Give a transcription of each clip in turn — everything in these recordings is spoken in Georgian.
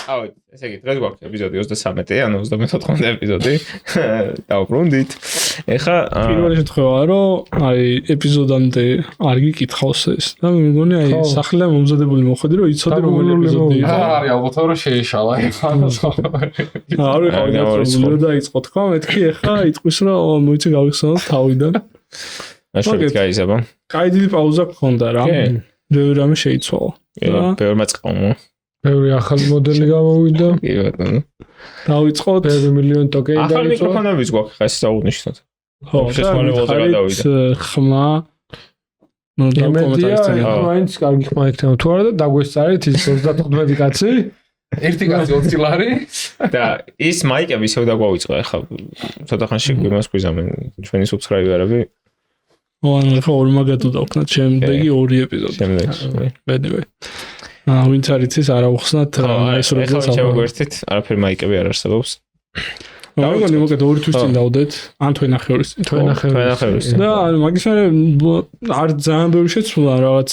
ავი, ესე იგი, დღეს გვაქვს ეპიზოდი 33, ანუ 34 ეპიზოდი. დავბრუნდით. ეხა პირველი შემთხვევაა, რომ აი ეპიზოდამდე არ გიკითხავს ეს და მე მგონი აი სახლიდან მომზადებული მოხდი, რომ იცოდი რომელი ეპიზოდია. არის ალბათ რომ შეიშალა. არ ვიყავი გაწეული და იწყო თქვა, მეთქი ეხა იტყვის რომ მოიცე გავიხსენოთ თავიდან. ნაშრომით გაიზაბა. კაი დიდი პაუზა გქონდა რა. ბევრი რამე შეიცვალა. ბევრი მაწყობა. ბევრი ახალი მოდელი გამოვიდა. კი ბატონო. დავიწყოთ ბევრი მილიონი ტოკენი ახალ დაიწყო. მიკროფონებიც გვაქვს ხა ეს საუბრნიშნოთ. ხო, შესაძლებელზე გადავიდა. ხმა ნუ და კომენტარებში მაინც კარგი ხმა იქნება თუ არა და დაგვესწარეთ ის 35 კაცი. ერთი კაცი 20 ლარი და ის მაიკები ისევ დაგვავიწყო ახლა ცოტა ხანში გვიმას გვიზამენ ჩვენი subscriber-ები. ანუ ხო ორი მაგათო დავქნათ შემდეგი ორი ეპიზოდი. შემდეგი. anyway. ვინც არის ის არა უხსნათ ეს როგორც ჩავგვერთით, არაფერი მაიკები არ არსებობს. მოგონი მოგეთ ორი თვის წინ დავდეთ, ან თვენახევრის. თვენახევრის. და ანუ მაგის არ ძალიან ბევრი შეცვლა რაღაც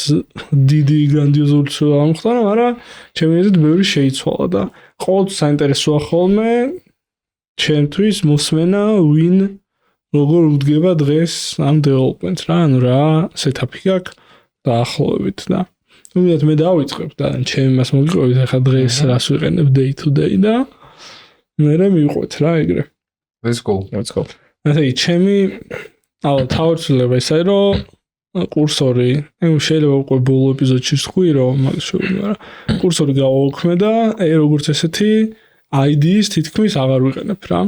დიდი გრანდიოზული ცვლა ამხდარა, მაგრამ ჩემი აზრით ბევრი შეიცვალა და ყოველთვის საინტერესოა ხოლმე ჩემთვის მოსმენა win როგორ უდგება დღეს ამ development-ს რა, ანუ რა setup-ი გაქვს დაახლოებით და ნუ მე დავიწყებ და ჩემი მას მოგიყვებით ახლა დღეს რას ვიყენებ day to day და მე მივყვეთ რა ეგრე. Let's go. ასე ჩემი თავისუფლება ისე რომ კურსორი, შეიძლება უკვე ბოლო ეპიზოდში ვსხვი რომ მაგას შევიდე, მაგრამ კურსორი გავაუქმე და როგორც ესეთი ID-ს თითქმის აღარ ვიყენებ რა.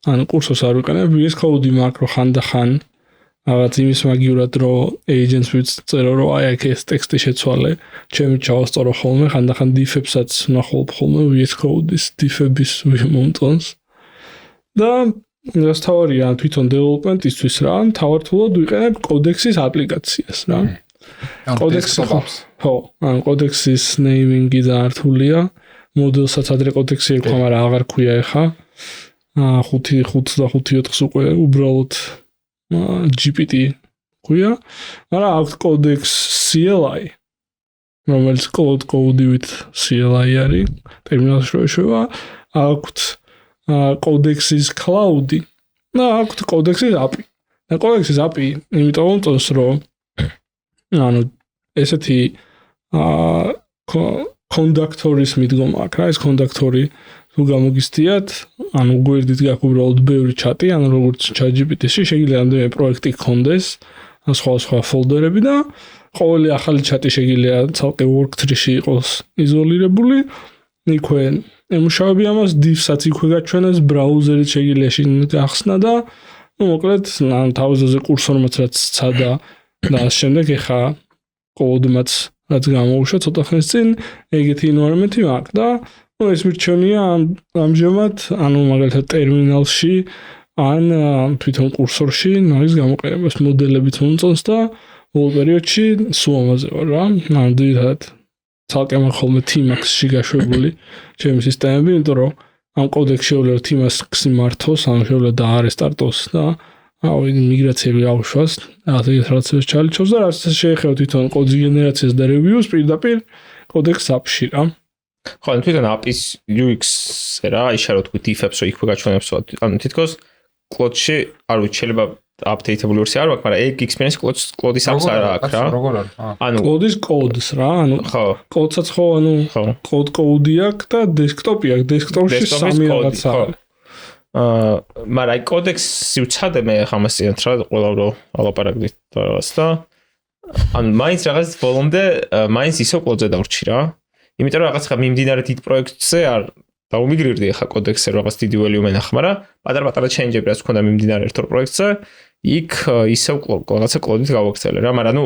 ანუ კურსორს არ ვიყენებ, VS Code მაკრო ხანდახან რაღაც იმის მაგივრად რომ agents ვიწერო რომ აი აქ ეს ტექსტი შეცვალე, ჩემი ჩავასწორო ხოლმე, ხანდახან diff-ებსაც ვნახულობ ხოლმე VS Code-ის diff-ების მომწონს. და თავარია თვითონ development-ისთვის რა, თავართულად ვიყენებ Codex-ის აპლიკაციას რა. Codex-ი ხო, ანუ Codex-ის naming-ი ძართულია, მოდელსაც ადრე Codex-ი ერქვა, მაგრამ აღარ ქვია ეხა. 5.4-ს უკვე უბრალოდ GPT ქვია, მაგრამ აქვს Codex CLI, რომელიც code-ივით CLI არის, ტერმინალში შევა, აქვს Codex-ის Cloud-ი და აქვს Codex-ის API. და Codex-ის API იმიტომ მომწონს, რომ ანუ ესეთი კონდაქტორის მიდგომა აქვს რა, ეს კონდაქტორი თუ გამოგისდიათ, ანუ გვერდით გაქვს უბრალოდ ბევრი ჩატი, ანუ როგორც ChatGPT-ში შეიძლება ამდენი პროექტი გქონდეს, სხვა ფოლდერები და ყოველი ახალი ჩატი შეიძლება ცალკე work-tree-ში იყოს იზოლირებული. იქვე ემუშავები ამას, div-საც იქვე გაჩვენეს, ბრაუზერით შეიძლება გახსნა და მოკლედ თავზე კურსორმაც რაც სცადა და ამ შემდეგ ეხა კოდმაც რაც გამოუშვა ცოტა ხნის წინ, ეგეთი environment-ი მაქვს და ეს მირჩევნია ამჟამად, ანუ მაგალითად ტერმინალში ან თვითონ კურსორში მაგის გამოყენებას მოდელებიც მომწონს და ბოლო პერიოდში სულ ამაზე ვარ რა. ანუ ძირითადად ცალკე მაქვს ხოლმე Tmax-ში გაშვებული ჩემი სისტემები, იმიტომ რომ ამ Codex-ში შეიძლება Tmax-ი მართოს, ანუ შეიძლება დაარესტარტოს და მიგრაციები აუშვას, რაღაცას ჩალიჩოს და რაც შეეხება თვითონ კოდის გენერაციას და reviews პირდაპირ Codex app-ში რა. ხო, თვითონ API-ს UX-ზე რა, იშარო თქვი diff-ებს რომ იქვე გაჩვენებს, ანუ თითქოს Cloud-ში არ ვიცი, შეიძლება update-able ვერსია არ აქვს, მაგრამ egg experience Cloud-ის apps არ აქვს რა. როგორ არის? ანუ Cloud-ის codes რა, ანუ ხო. Code-საც ხო, ანუ Code-ი აქვს და desktop-ი აქვს, desktop-ში სამი რაღაცა. მაგრამ აი Codex-ი ვცადე მე ახლა მასიანთ რა, ყველა რო ალაპარაკდით რაღაც და ანუ მაინც რაღაც ბოლომდე მაინც ისო Cloud-ზე დავრჩი რა. იმიტომ რომ რაღაც ხა მიმდინარე დიდ პროექტზე არ დაუმიგრირდი ახლა Codex-ზე რაღაც დიდი value მენახ, მაგრამ პატარ-პატარა change-ები რაც მქონდა მიმდინარე ერთ-ორ პროექტზე, იქ ისევ რაღაცა Cloud-ით გავაქცელე რა, მაგრამ ნუ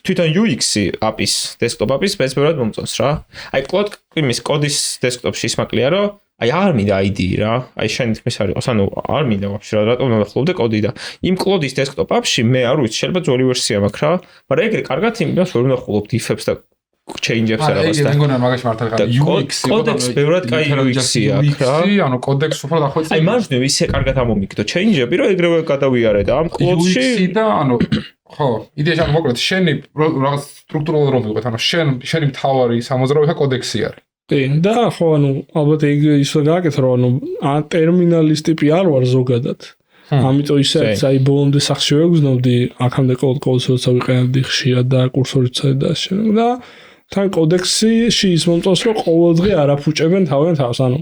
თვითონ UX-ი API-ს, desktop API-ს ბევრად მომწონს რა. აი Cloud იმის კოდის desktop-ში ისმაკლია, რომ აი არ მინდა ID რა, აი შენ თქმის არის, ანუ არ მინდა ვაფშე რა, რატომ ნახულობდე კოდი და იმ Cloud-ის desktop app-ში მე არ ვიცი, შეიძლება ძველი ვერსია მაქვს რა, მაგრამ ეგრე კარგად იმას ვერ ვნახულობ diff-ებს და change-ებს და რაღაცა. მე მგონია მაგაში მართლა UX Codex ბევრად კაი UX-ი აქვს რა. ანუ Codex უფრო დახვეწილი. აი მარჯვნივ ისე კარგად ამომიგდო change-ები, რომ ეგრევე გადავიარე და ამ Cloud-ში UX-ი და ანუ ხო, იდეაში ანუ მოკლედ შენი რაღაც სტრუქტურულად რომ ვიყოთ, ანუ შენი მთავარი სამოძრაობა Codex-ი არის. კი, და ხო, ანუ ალბათ ეგ ისე გააკეთა, რომ ანუ ტერმინალის ტიპი არ ვარ ზოგადად. ამიტომ ისეც აი ბოლომდე სახში ვეგრძნობდი, აქამდე კოდს როცა ვიყენებდი ხშირად და კურსორიც და შემდეგ და თან კოდექსში ის მომწონს, რომ ყოველდღე არაფუჭებენ თავენ თავს, ანუ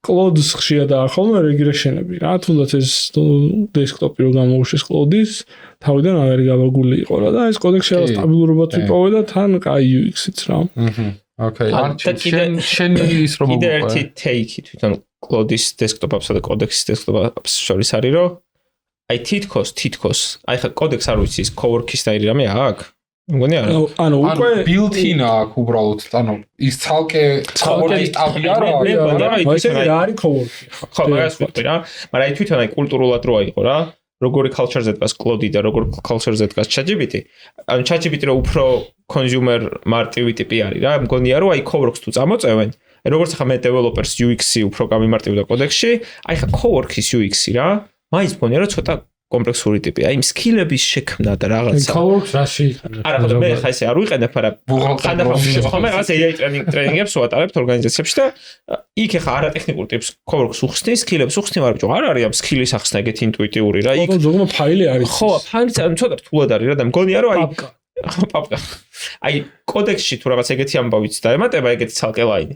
კლოდს ხშირად ახალმე რეგრესშენები რა, თუნდაც ეს დესკტოპი რო გამოუშვეს კლოდის, თავიდან აღარ გავაგული იყო რა და ეს კოდექსში რა სტაბილურობაც ვიპოვე და თან კაი UX-იც რა. ოკეი. შენ ის რომ კიდე ერთი take თვითონ კლოდის დესკტოპსა და კოდექსის დესკტოპს შორის არის, რომ აი თითქოს, აი ხა კოდექს არ ვიცი, ის cowork-ის და რამე აქვს? მგონი არა. ანუ უკვე built-in აქვს უბრალოდ, ანუ ის ცალკე cowork-ის ტაბი არა. ეს არის cowork-ი. ხო, მაგას ვიტყვი რა. მაგრამ აი თვითონ აი კულტურულად რო აიყო რა, როგორი culture-ზე დგას კლოდი და როგორ culture-ზე დგას ChatGPT. ანუ ChatGPT რო უფრო consumer მარტივი ტიპი არის რა. მგონია რომ აი cowork-ს თუ წამოწევენ, აი როგორც ახლა მე developers UX-ი უფრო გამიმარტივდა კოდექსში, აი ხა cowork-ის UX-ი რა. მაინც მგონია რომ ცოტა კომპლექსური ტიპია, იმ სკილების შექმნა და რაღაცა. cowork-ს რაში? არა, ხო მე ხა ესე არ ვიყენებ, არა. ხანდახან ხომ რაღაც AI ტრეინინგებს ვატარებთ ორგანიზაციებში და იქ ხა არა ტექნიკურ ტიპს cowork-ს უხსნის, სკილებს უხსნი, მაგრამ არ არის ამ სკილის ახსნა ეგეთი ინტუიტიური რა. იქ ზოგადად ფაილი არის. ხო, ფაილიც ცოტა რთულად არის რა და მგონია რომ აი პაპკა. აი კოდექსში თუ რაღაც ეგეთი ამბავიც დაემატება ეგეთი ცალკე ლაინი.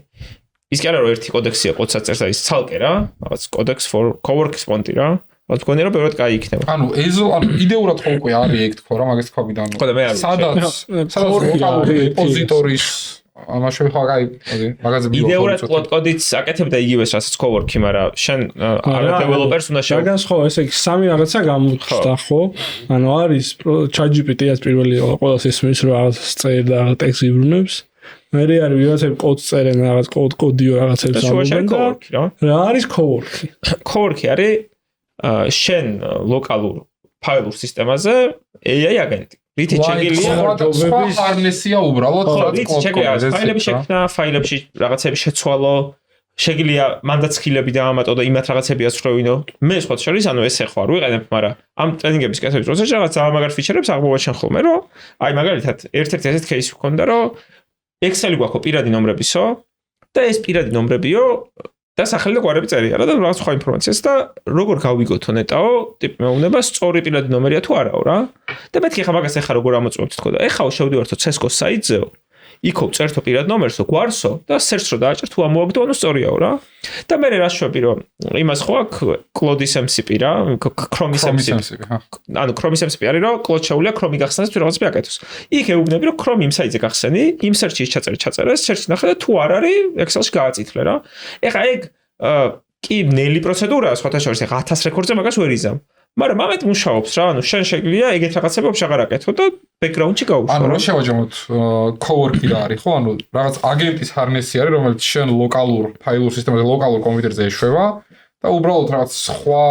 ის კი არა რომ ერთი კოდექსია ყოდსაც წერს ის ცალკე რა, რაღაც codex for cowork-ის ფონტი რა. რაც მგონია რომ ბევრად კაი იქნება. ანუ იდეურად ხო უკვე არის ეგ თქო რა მაგას თქვიდან. ხო და მე არ ვიცი. სადაც ლოკალური რეპოზიტორის ამაში ხო კაი, მაგაზე მიიღო. იდეურად კოდიც აკეთებდა იგივეს რასაც cowork-ი, მაგრამ შენ არა developers უნდა შევ. მაგას ხო ესე იგი სამი რაღაცა გამოხდა ხო? ანუ არის ChatGPT-ს პირველი ყველას ისმის რომ რაღაც წერდა და ტექსტს იბრუნებს. მე არის ვიღაცები კოდს წერენ რაღაც კოდიო რაღაცებს ამბობენ და რა არის cowork-ი? cowork-ი არის შენ ლოკალურ ფაილურ სისტემაზე AI აგენტი. რითი შეგიძლია სხვა ჰარნესია უბრალოდ ფაილები შექმნა, ფაილებში რაღაცები შეცვალო, შეგიძლია მანდაც სკილები დაამატო და იმათ რაღაცები აცხრევინო. მე სხვა შორის ანუ ესე ხო არ ვიყენებ, მაგრამ ამ ტრენინგების კეთების პროცესში რაღაც ძალიან ფიჩერებს აღმოვაჩენ ხოლმე, რომ აი მაგალითად ერთ-ერთი ესეთ кейსი ვქონდა, რომ Excel-ი გვაქვს პირადი ნომრებისო და ეს პირადი ნომრებიო და სახელი და გვარები წერია რა და რაღაც სხვა ინფორმაციას და როგორ გავიგოთო ნეტაო ტიპ მეუბნება სწორი პირადი ნომერია თუ არაო რა და მეთქი ხა მაგას ახლა როგორ ამოწმოთ თქო და ეხლა შევდივართო Cesco საიტზეო იქო წერტო პირად ნომერსო გვარსო და search რო დააჭერ თუ ამოაგდო ანუ სწორიაო რა და მე რა შვები რომ იმას ხო აქ Cloud MCP რა Chrome MCP ანუ Chrome MCP არის რომ Cloud შეუძლია Chrome გახსნას თუ რაღაცები აკეთოს იქ ეუბნები რომ Chrome იმ საიტზე გახსენი იმ search-ის ჩაწერე search ნახე და თუ არ არის Excel-ში გააწითლე რა ეხლა ეგ კი ნელი პროცედურაა სხვათა შორის ეხლა 1000 რეკორდზე მაგას ვერ იზამ მაგრამ ამეთ მუშაობს რა ანუ შენ შეგვიძლია ეგეთ რაღაცებს აღარ აკეთო და ბექგრაუნდში გავუშვა ანუ რა შევაჯამოთ cowork-ი რა არის ხო ანუ რაღაც აგენტის ჰარნესი არის რომელიც შენ ლოკალურ ფაილურ სისტემაზე ლოკალურ კომპიუტერზე ეშვება და უბრალოდ რაღაც სხვა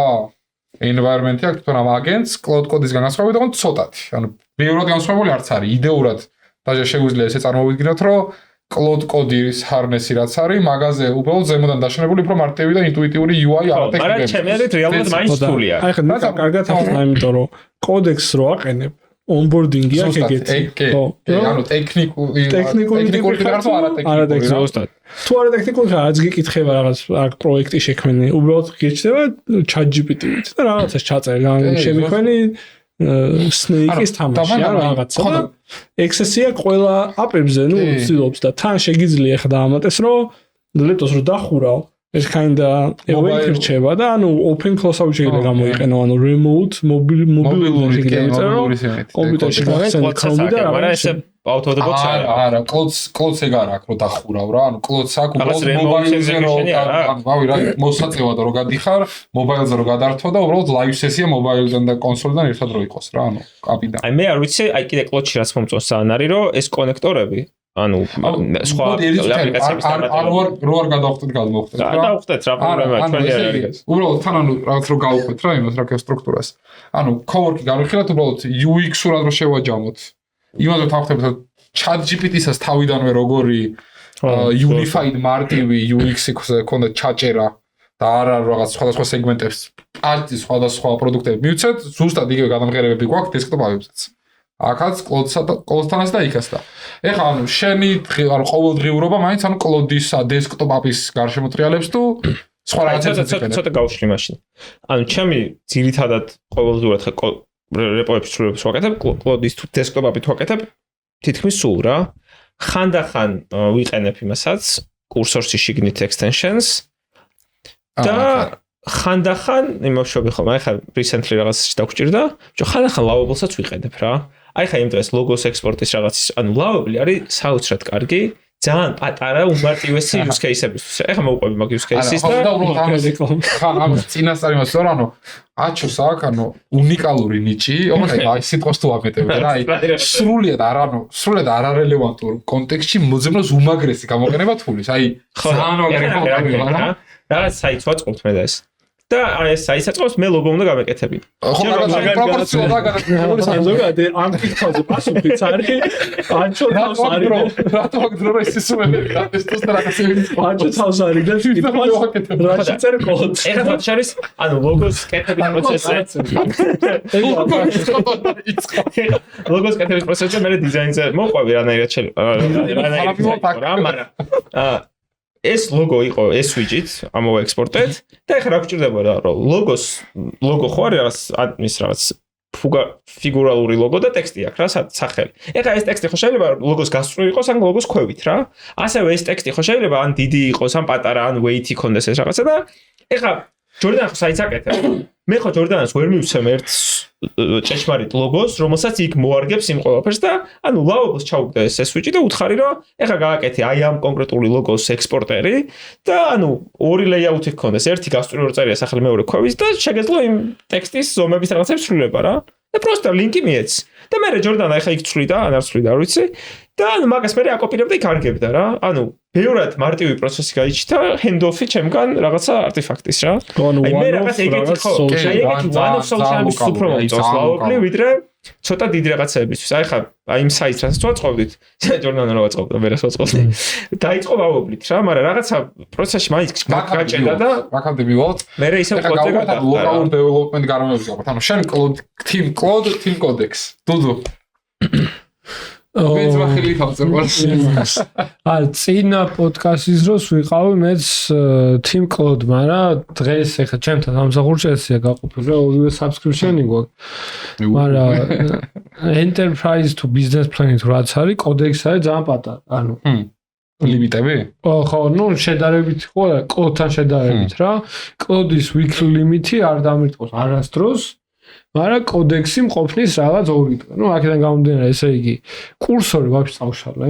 environment-ი აქვს თვითონ ამ აგენტს cloud code-ის განსხვავებით თქო ცოტათი ანუ ბევრად განსხვავებული არც არის იდეურად დაჟე შეგვიძლია ესე წარმოვიდგინოთ რომ cloud code-ის ჰარნესი რაც არის მაგაზე უბრალოდ ზემოდან დაშენებული უფრო მარტივი და ინტუიტიური UI არათექნიკები მაგრამ ჩემი აზრით რეალურად მაინც რთულია აი ხა კარგად ახლა იმიტომ რომ კოდექსს რო აყენებ onboarding-ი აქ ეგეთი ხო ანუ ტექნიკური რაღაცა არათექნიკური ზუსტად თუ არა ტექნიკური რაღაც გიკითხება რაღაც აქ პროექტი შექმენი უბრალოდ გიჩნდება ChatGPT-ით და რაღაცას ჩაწერე შემიხვენი Snake-ის თამაში რაღაცა და Access-ია ყველა აპებზე ნუ ვცდილობს და თან შეგიძლია ხა დაამატეს რომ ლეპტოპს რო დახურავ ეს kinda event რჩება და ანუ open close-აუთ შეიძლება გამოიყენო ანუ remote მობილური შეიძლება კომპიუტერში გახსენე Chrome და მაგრამ ესე ავტომატურად არა close ეგ არა აქ რო დახურავ რა ანუ close აქ უბრალოდ mobile-ზე რო ვავი რა მოსაწევად რო გადიხარ mobile-ზე რო გადართო და უბრალოდ live session mobile-დან და კონსოლიდან ერთად რო იყოს რა ანუ კაპიდან აი მე არ ვიცი აი კიდე close-ში რაც მომწონს ან არის რომ ეს კონექტორები ანუ სხვა აპლიკაციების რო არ გადავხდეთ გადმოხდეთ რა დავხდეთ რა პრობლემაა ჩვენი არ არის უბრალოდ თან ანუ რაღაც რო გავუხვეთ რა იმას რა სტრუქტურას ანუ cowork-ი განვიხილოთ უბრალოდ UX-ურად რო შევაჯამოთ იმაზე თავხდებით რომ ChatGPT-ს თავიდანვე როგორი unified მარტივი UX-ი ქონდა ჩაჭერა და არა რაღაც სხვადასხვა სეგმენტებს პარტიის სხვადასხვა პროდუქტები მივცეთ ზუსტად იგივე გადამღერებები გვაქვს დესკტოპ აპებზეც აქაც კლოდთანაც და იქაც და. ეხლა ანუ შენი ანუ ყოველდღიურობა მაინც ანუ კლოდისა, დესკტოპის გარშემოტრიალებს თუ სხვა რაღაცებს ცოტა გავშლი მაშინ. ანუ ჩემი ძირითადად ყოველდღურად რეპოებში ცვლილებას ვაკეთებ, კლოდის თუ დესკტოპით ვაკეთებ, თითქმის სულ რა. ხანდახან ვიყენებ იმასაც, კურსორში შიგნით extensions და ხანდახან იმავშობი ხომ, აი ხა recently რაღაცაში დაგვჭირდა, ხანდახან Lovable-საც ვიყენებ რა. აი ხა იმ დღეს logos export-ის რაღაცის, ანუ Lovable არის საოცრად კარგი, ძალიან პატარა უმარტივესი use case-ებისთვის. ეხლა მოვყვები მაგ use case-ის და ხან ამას წინასწარ იმას ვარ, ანუ აჩოს აქ, ანუ უნიკალური ნიჭი, აი სიტყვას თუ აკეთებ რა, აი სრულიად არარელევანტურ კონტექსტში მოძებნოს უმაგრესი გამოყენება თulis, აი ძალიან მაგარი რა. რაღაც საიტს ვაწყობთ მე და ეს. და აი ეს საიტს აწყობს მე ლოგო უნდა გამეკეთები. ხო, მაგარი პროპორციულად გადაგაკეთებული ზოგადად ამ კითხვაზე პასუხიც არის ანჩო თავს არის რატო აქ დრო ეს ისმები გატესტოს და რაღაცები ანჩო თავს არის და რა შეწერ კოდ ეხლა შარის ანუ ლოგოს კეთების პროცესი ლოგოს კეთების პროცესი მე დიზაინზე მოყვები რანაირად რა მაგრამ ეს ლოგო იყო ეს widget ამოვე ექსპორტეთ და ეხლა რა გვჭირდება რომ ლოგო ხო არის რაღაც ფიგურალური ლოგო და ტექსტი აქვს რა სახელი. ეხლა ეს ტექსტი ხო შეიძლება ლოგოს გასწრული იყოს ან ლოგოს ქვევით რა. ასევე ეს ტექსტი ხო შეიძლება ან დიდი იყოს ან პატარა ან weight იქონდეს ეს რაღაცა და ეხლა ჯორდან ხო საიტს აკეთებ. მე ხო ჯორდანს ვერ მივცემ ერთ ჭეშმარიტ ლოგოს, რომელსაც იქ მოარგებს იმ ყველაფერს და ანუ Lovable-ს ჩაუგდა ეს widget და უთხარი რომ ეხლა გააკეთე აი ამ კონკრეტული ლოგოს ექსპორტერი და ანუ ორი layout-ი გქონდეს, ერთი გასწრული ორ წერია სახელი მეორე ქვევის და შეგეძლო იმ ტექსტის ზომების რაღაცებს ცვლილება რა. და просто ლინკი მიეც. და მე ჯორდანა ეხლა იქ ცვლიდა, ან არ ცვლიდა, არ ვიცი. და ანუ მაგას მე აკოპირებდა იქ არგებდა რა. ანუ ბევრად მარტივი პროცესი გაიჩნდა hand-off-ი ჩემგან რაღაცა არტეფაქტის რა. აი მე რაღაც ეგეთი ხო, ეგეთი one of social-ების უფრო მომწონს Lovable ვიდრე ცოტა დიდი რაღაცებისთვის. აი ხა აი იმ საიტს რასაც ვაწყობდით, ჯორდანა რა ვაწყობდა, მე რას ვაწყობდი. დაიწყო Lovable-ით რა, მაგრამ რაღაცა პროცესში მაინც გაჭედა და მაგამდე მივალთ. მე ისე ყოდე და local development გარემოებს გაყოთ. ანუ შენ team codex. დუდუ. მეც ვახილი თავწერყვალში. წინა პოდკასტის დროს ვიყავი მეც team code, მაგრამ დღეს ეხლა ჩემთან სამსახურში ესეა გაყოფილი, ორივე subscription-ი გვაქვს. მაგრამ enterprise to business plan-ით რაც არის, codex არის ძალიან პატარა. ანუ ლიმიტები? ხო, ნუ შედარებით ხო, code-თან შედარებით რა. code-ის weekly limit-ი არ დამირტყოს არასდროს. მაგრამ კოდექსი მყოფნის რაღაც ორი დღე. ნუ აქედან გამომდინარე, ესე იგი, კურსორი ვაფშე წავშალე,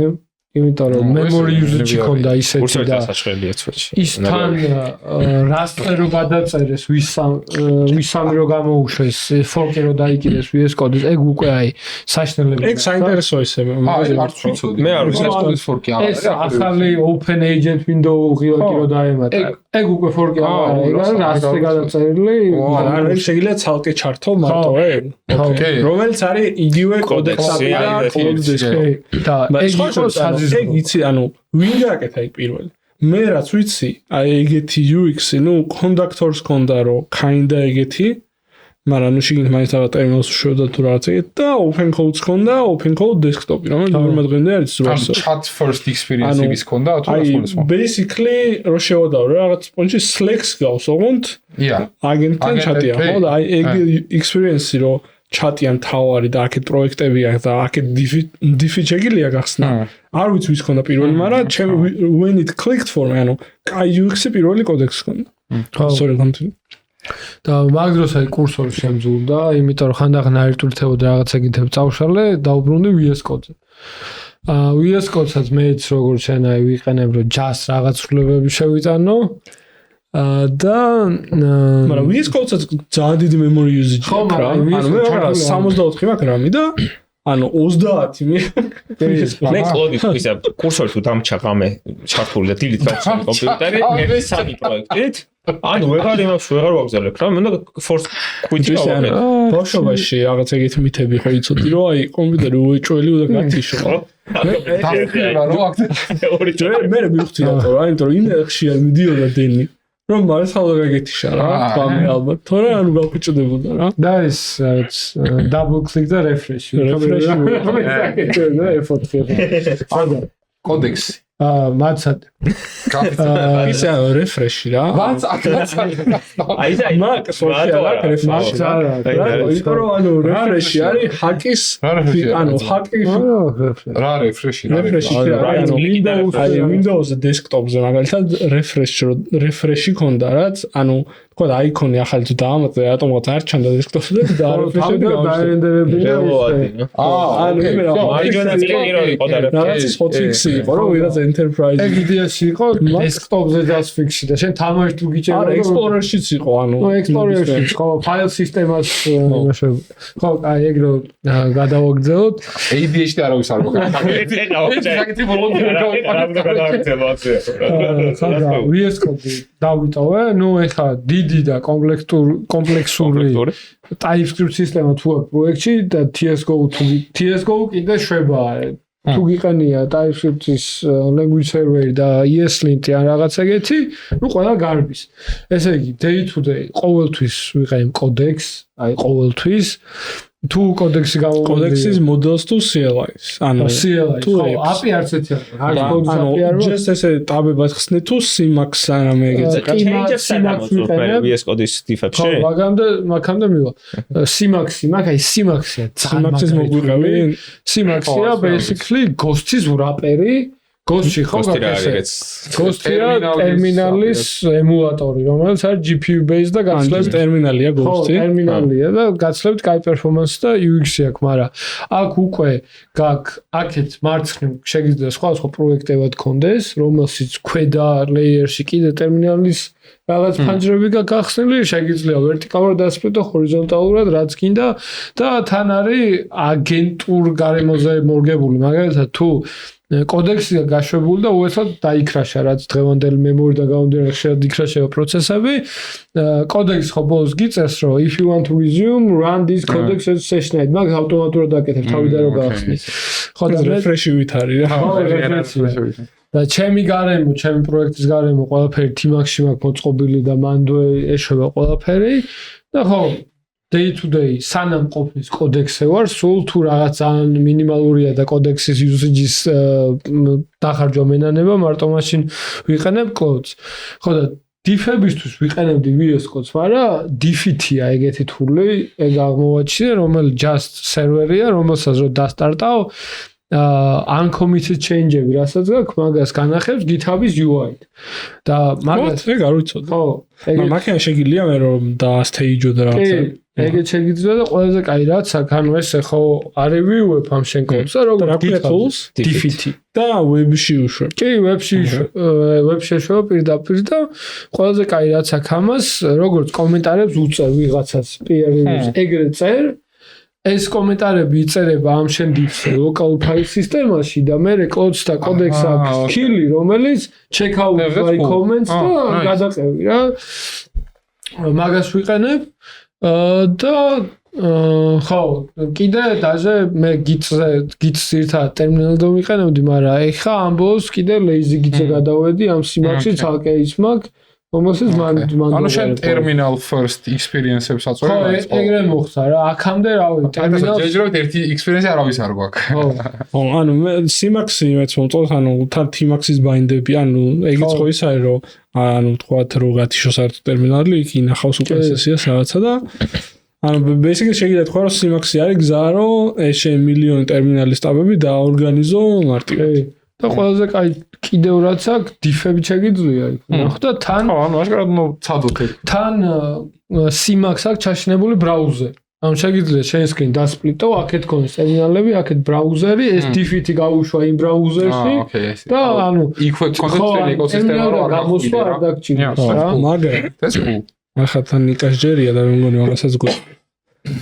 იმიტომ რომ memory usage-ი ქონდა ისეთი და ის თან raster-ო გადაწერეს, ვისამი რო გამოუშვეს, fork-ი რო დაიკიდეს VS Code-ს, ეგ უკვე აი საშნელები. ეგ საინტერესო ისე, არ ვიცოდი. მე არ ვიცი Code-ის fork-ი არა. ეს ახალი open agent window ღიაკი რო დაემატა. ეგ უკვე fork-ი არა, raster-ი გადაწერილი, მაგრამ შეიძლება ცალკე ჩართო მარტო ეგ. რომელიც არის იგივე კოდექსი და ეგ იყო ეგ იცი, ანუ ვინ გააკეთა ეგ პირველი? მე რაც ვიცი, აი ეგეთი UX-ი, ნუ conductors ქონდა რომ kinda ეგეთი, მაგრამ ნუ შიგნით მაინც რაღაც ტერმინალს უშვებდა თუ რაღაც ეგეთი და open code-ს ქონდა, open code desktop-ი, რომელიც მოდღინდა არის ზუსტად. chat first experience-ის ქონდა თუ რა თქმა უნდა. Basically, რო შევადავ რაღაც პონჩი Slack-ს გავს, ოღონდ აგენტთან ჩატია, ხო და აი ეგ experience-ი რო ჩატიან თავარი და აქეთ პროექტები აქვს და აქეთ diffi შეგიძლია გახსნა. არ ვიცი ვის ქონდა პირველი, მაგრამ ჩემ when it clicked for me, ანუ კაი UX-ი პირველი კოდექსი ქონდა. Sorry, continue. და მაგ დროს აი კურსორი შემძულდა, იმიტომ რომ ხანდახან არ ირთულთებოდა რაღაც ეგეთებს წავშალე, დაუბრუნდი VS Code-ზე. VS Code-საც მეც როგორც შენ აი ვიყენებ რომ just რაღაც სრულებები შევიტანო. და მაგრამ VS Code-საც ძალიან დიდი memory usage აქვს რა. ანუ მე 64 მაქვს RAM-ი და ანუ 30 მე კლოდი ისა კურსორი თუ დამჭა ღამე ჩართული და დილით დავხსნე კომპიუტერი მე სამი პროექტით ანუ ვეღარ ვაგზავნებ რა მე უნდა force quit-ი გავაკეთე ბავშვობაში რაღაც ეგეთი მითები ხო იცოდი რომ აი კომპიუტერი უეჭველი უნდა გაწიშო და მე მივხვდი რა იმიტომ რომ ინერხში არ მიდიოდა დენი რომ მაინც ხალხაგეთიშა რა თამე ალბათ თორე ანუ გავხუჭდებოდა რა და ეს double click და refresh კოდექსი მაცად ისა refresh-ი რა აი ეს მაგ refresh-ი რა იმიტომ რომ ანუ refresh-ი არის ჰაკის ანუ ჰაკი რა refresh-ი ანუ Windows desktop-ზე მაგალითად refresh-ი ქონდა რაც ანუ თქვა აიკონი ახალი თუ დაამატე რატომღაც არ ჩანდა desktop-ზე და refresh-ი დაერენდებებინა ანუ იმენა მარჯვენა წილი რო იყო და რაღაც hotfix-ი იყო რომ ვიღაც enterprise ეგ იდეაში იყო desktop-ზე დასფიქსი და შენ თამაში თუ გიჭერდა არა Explorer-შიც იყო ანუ Explorer-ში ხო ფაილ სისტემას იმაში ხო აი ეგ რო გადავაგრძელოთ ADHD არავის არ ხოდა VS Code დავიტოვე ნუ ეხა დიდი და კომპლექსური TypeScript სისტემა თუ აქვს პროექტში და TSGO კიდე შვებაა თუ გიყენია TypeScript-ის language server და ESLint ან რაღაც ეგეთი, ნუ ყველა გარბის. ესე იგი, day to day ყოველთვის ვიყენებ codex, აი ყოველთვის თუ codex-ი გამოვიდა codex-ის models to CLI-s. ანუ CLI, ხო, API არც ერთი არ არის. ანუ just ესე ტაბებად ხსნით თუ Simax რამე ეგეც. Simax ვიყენებ VS Code-ის different-ში. ხო, მაგამდე მივა. Simax-ი, მაგ აი Simax-ია. Simax-ის მოგვიყევი. Simax-ია basically Ghost-ის wrapper-ი. Ghost-ი ხო გაკეთეს. Ghost-ია ტერმინალის ემულატორი, რომელიც არის GPU based და გაცლებს ტერმინალია Ghost-ი. ხო, ტერმინალია და გაცლებთ კაი პერფორმანსი და UX-ი აქვს, მაგრამ აქ უკვე აქეთ მარცხნივ შეგიძლია სხვა პროექტებად კონდეს, რომელშიც ქვედა layer-ში კიდე ტერმინალის რაღაც ფანჯრები გახსნილი, შეგიძლია ვერტიკალურად დასწროთ და ჰორიზონტალურად რაც გინდა და თან არის აგენტურ გარემოზე მორგებული, მაგალითად თუ კოდექსია გაშვებული და უეცოდ დაიქრაშა რაც დღევანდელი მემორი და გამომდინარე ხშირად იქრაშება პროცესები კოდექსი ხო ბოლოს გიწევს რომ if you want to resume run this codex as session-ად მაგ ავტომატურად დაკეთებ თავიდან რომ გაახსნით ხო და refresh-ივით არის რა და ჩემი გარემო, ჩემი პროექტის გარემო ყველაფერი Tmax-ში მაქვს მოწყობილი და მანდვე ეშვება ყველაფერი და ხო day to day სანამ ყოფნის კოდექსზე ვარ, სულ თუ რაღაც ძალიან მინიმალურია და კოდექსის usage-ის დახარჯვა მენანება, მარტო მაშინ ვიყენებ Cloud-ს. ხო და diff-ებისთვის ვიყენებდი VS Code-ს, მაგრამ diff-ია ეგეთი თული, ეგ აღმოვაჩინე, რომელიც just server-ია, რომელსაც რო დასტარტავ uncommitted change-ები, რასაც გაქვს, მაგას განახებს GitHub-ის UI-ით. და მაგას ეგ არ ვიცოდი. ხო, ეგ მაქენა შეგიძლია მე რომ დაასტეიჯო და რაღაცა. ეგეც შეგიძლია და ყველაზე კაი რაც აქ ანუ ესე ხო არივიუებ ამ შენ კოდს და როგორ tools diffit და web-ში უშვებ. კი, web-ში შეშვა პირდაპირ და ყველაზე კაი რაც აქ ამას როგორც კომენტარებს უწერ ვიღაცას peer reviews ეგრე წერ ეს კომენტარები იწერება ამ შენ diffs local file სისტემაში და მე Cloud-ს და codex აქვს key-ი რომელიც check out by comments და გადაყევი რა მაგას ვიყენებ და ხო კიდე даже მე git-ს ერთად ტერმინალზე ვიყენებდი, მაგრამ ეხა ამბობს კიდე lazy git-ზე გადავედი ამ Simax-ი ცალკე ის მაგ რომელსაც მან ანუ შენ terminal first experience-ებს აწვევ ხო ეგრე მოხდა რა აქამდე რავი terminal ჯერჯერობით ერთი experience არავის არ გვაქვს ხო ანუ მე Simax-ი მეც მომწონს ანუ თან Tmax-ის ბაინდები ანუ ეგიც ხო ის არის რომ ანუ თქვათ რომ გათიშო საერთო ტერმინალი იქ ინახავს უკვე სესიას რაღაცა და ანუ basically შეიძლება თქვა რომ Simax-ი არის გზა რომ ეს შენ მილიონი ტერმინალის ტაბები დაორგანიზო მარტივად და ყველაზე კაი კიდევ რაც აქვს diff-ები შეგიძლია იქ ნახო და თან ანუ აშკარად მოცადოთ ეგ თან Simax აქვს ჩაშენებული ბრაუზერი ამ შეგიძლია შენ screen დასპლიტო აქეთ ქონდეს ტერმინალები აქეთ ბრაუზერი ეს diff-ი გავუშვა იმ ბრაუზერში და ანუ იქვე კონცენტრირებული ეკოსისტემა რო გამოსვა არ დაგჭირდება რა მაგრამ that's cool ახლა თან ნიკას ჯერია და მე მგონი მაგასაც გვაქვს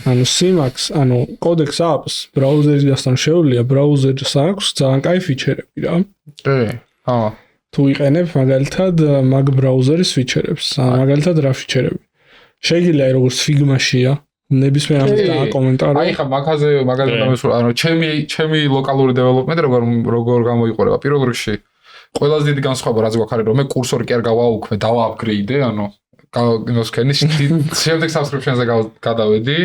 ანუ Simax, ანუ codex apps ბრაუზერიდან შეუძლია ბრაუზერს აქვს ძალიან კაი ფიჩერები რა. აა. თუ იყენებ მაგალითად მაგ ბრაუზერის ფიჩერებს, მაგალითად რა ფიჩერები. შეიძლება როგორც Figma-შია, ნებისმიერ ამას დააკომენტარო. აი ხა მაგაზე მაგალითად ანუ ჩემი ლოკალური დეველოპმენტი როგორ გამოიყურება პირველ რიგში ყველაზე დიდი განსხვავება რაც გვაქვს არის რომ მე კურსორი კი არ გავაუქმე, დავააპგრეიდე, ანუ გინოსკენის შემდეგ subscription-ზე გადავედი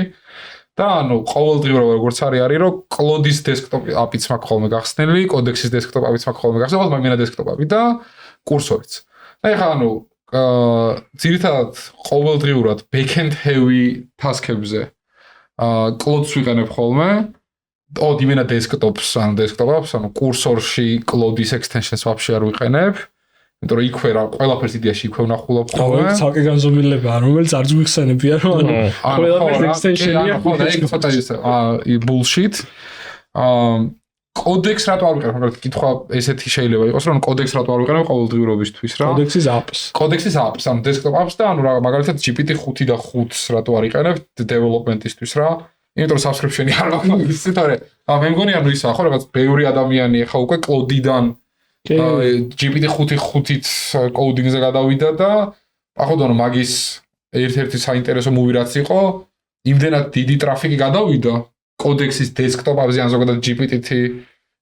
და ანუ ყოველდღიურად როგორც არის რომ კლოდის desktop აპიც მაქვს ხოლმე გახსნილი, კოდექსის desktop აპიც მაქვს ხოლმე გახსნილი, მაგრამ მენა desktop აპი და კურსორიც. და ეხლა ანუ ძირითადად ყოველდღიურად backend heavy task-ებზე კლოდს ვიყენებ ხოლმე. იმენა desktop-ს, ანუ კურსორში კლოდის extensions ვაფშე არ ვიყენებ. იმიტომ რომ იქვე რა ყველაფერს იდეაში იქვე ვნახულობ ხოლმე. ცალკე განზომილებაა, რომელიც არც გვიხსენებია, რომ ყველაფერს extension-ია. ცოტა ის bullshit. კოდექს რატო არ ვიყენებ? მაგალითად, კითხვა ესეთი შეიძლება იყოს, რომ კოდექს რატო არ ვიყენებ ყოველდღიურობისთვის რა? კოდექსის apps, ანუ desktop apps და ანუ მაგალითად GPT-5 და 5-ს რატო არ იყენებ development-ისთვის რა? იმიტომ რომ subscription-ი არ მაქვს მაგისი, თორე მე მგონი ანუ ისაა ხო, რაღაც ბევრი ადამიანი ახლა უკვე კლოდიდან GPT-5-ით კოუდინგზე გადავიდა და ახლა მაგის ერთ-ერთი საინტერესო მუვი რაც იყო, იმდენად დიდი ტრაფიკი გადავიდა კოდექსის desktop-ებზე ან ზოგადად GPT-თ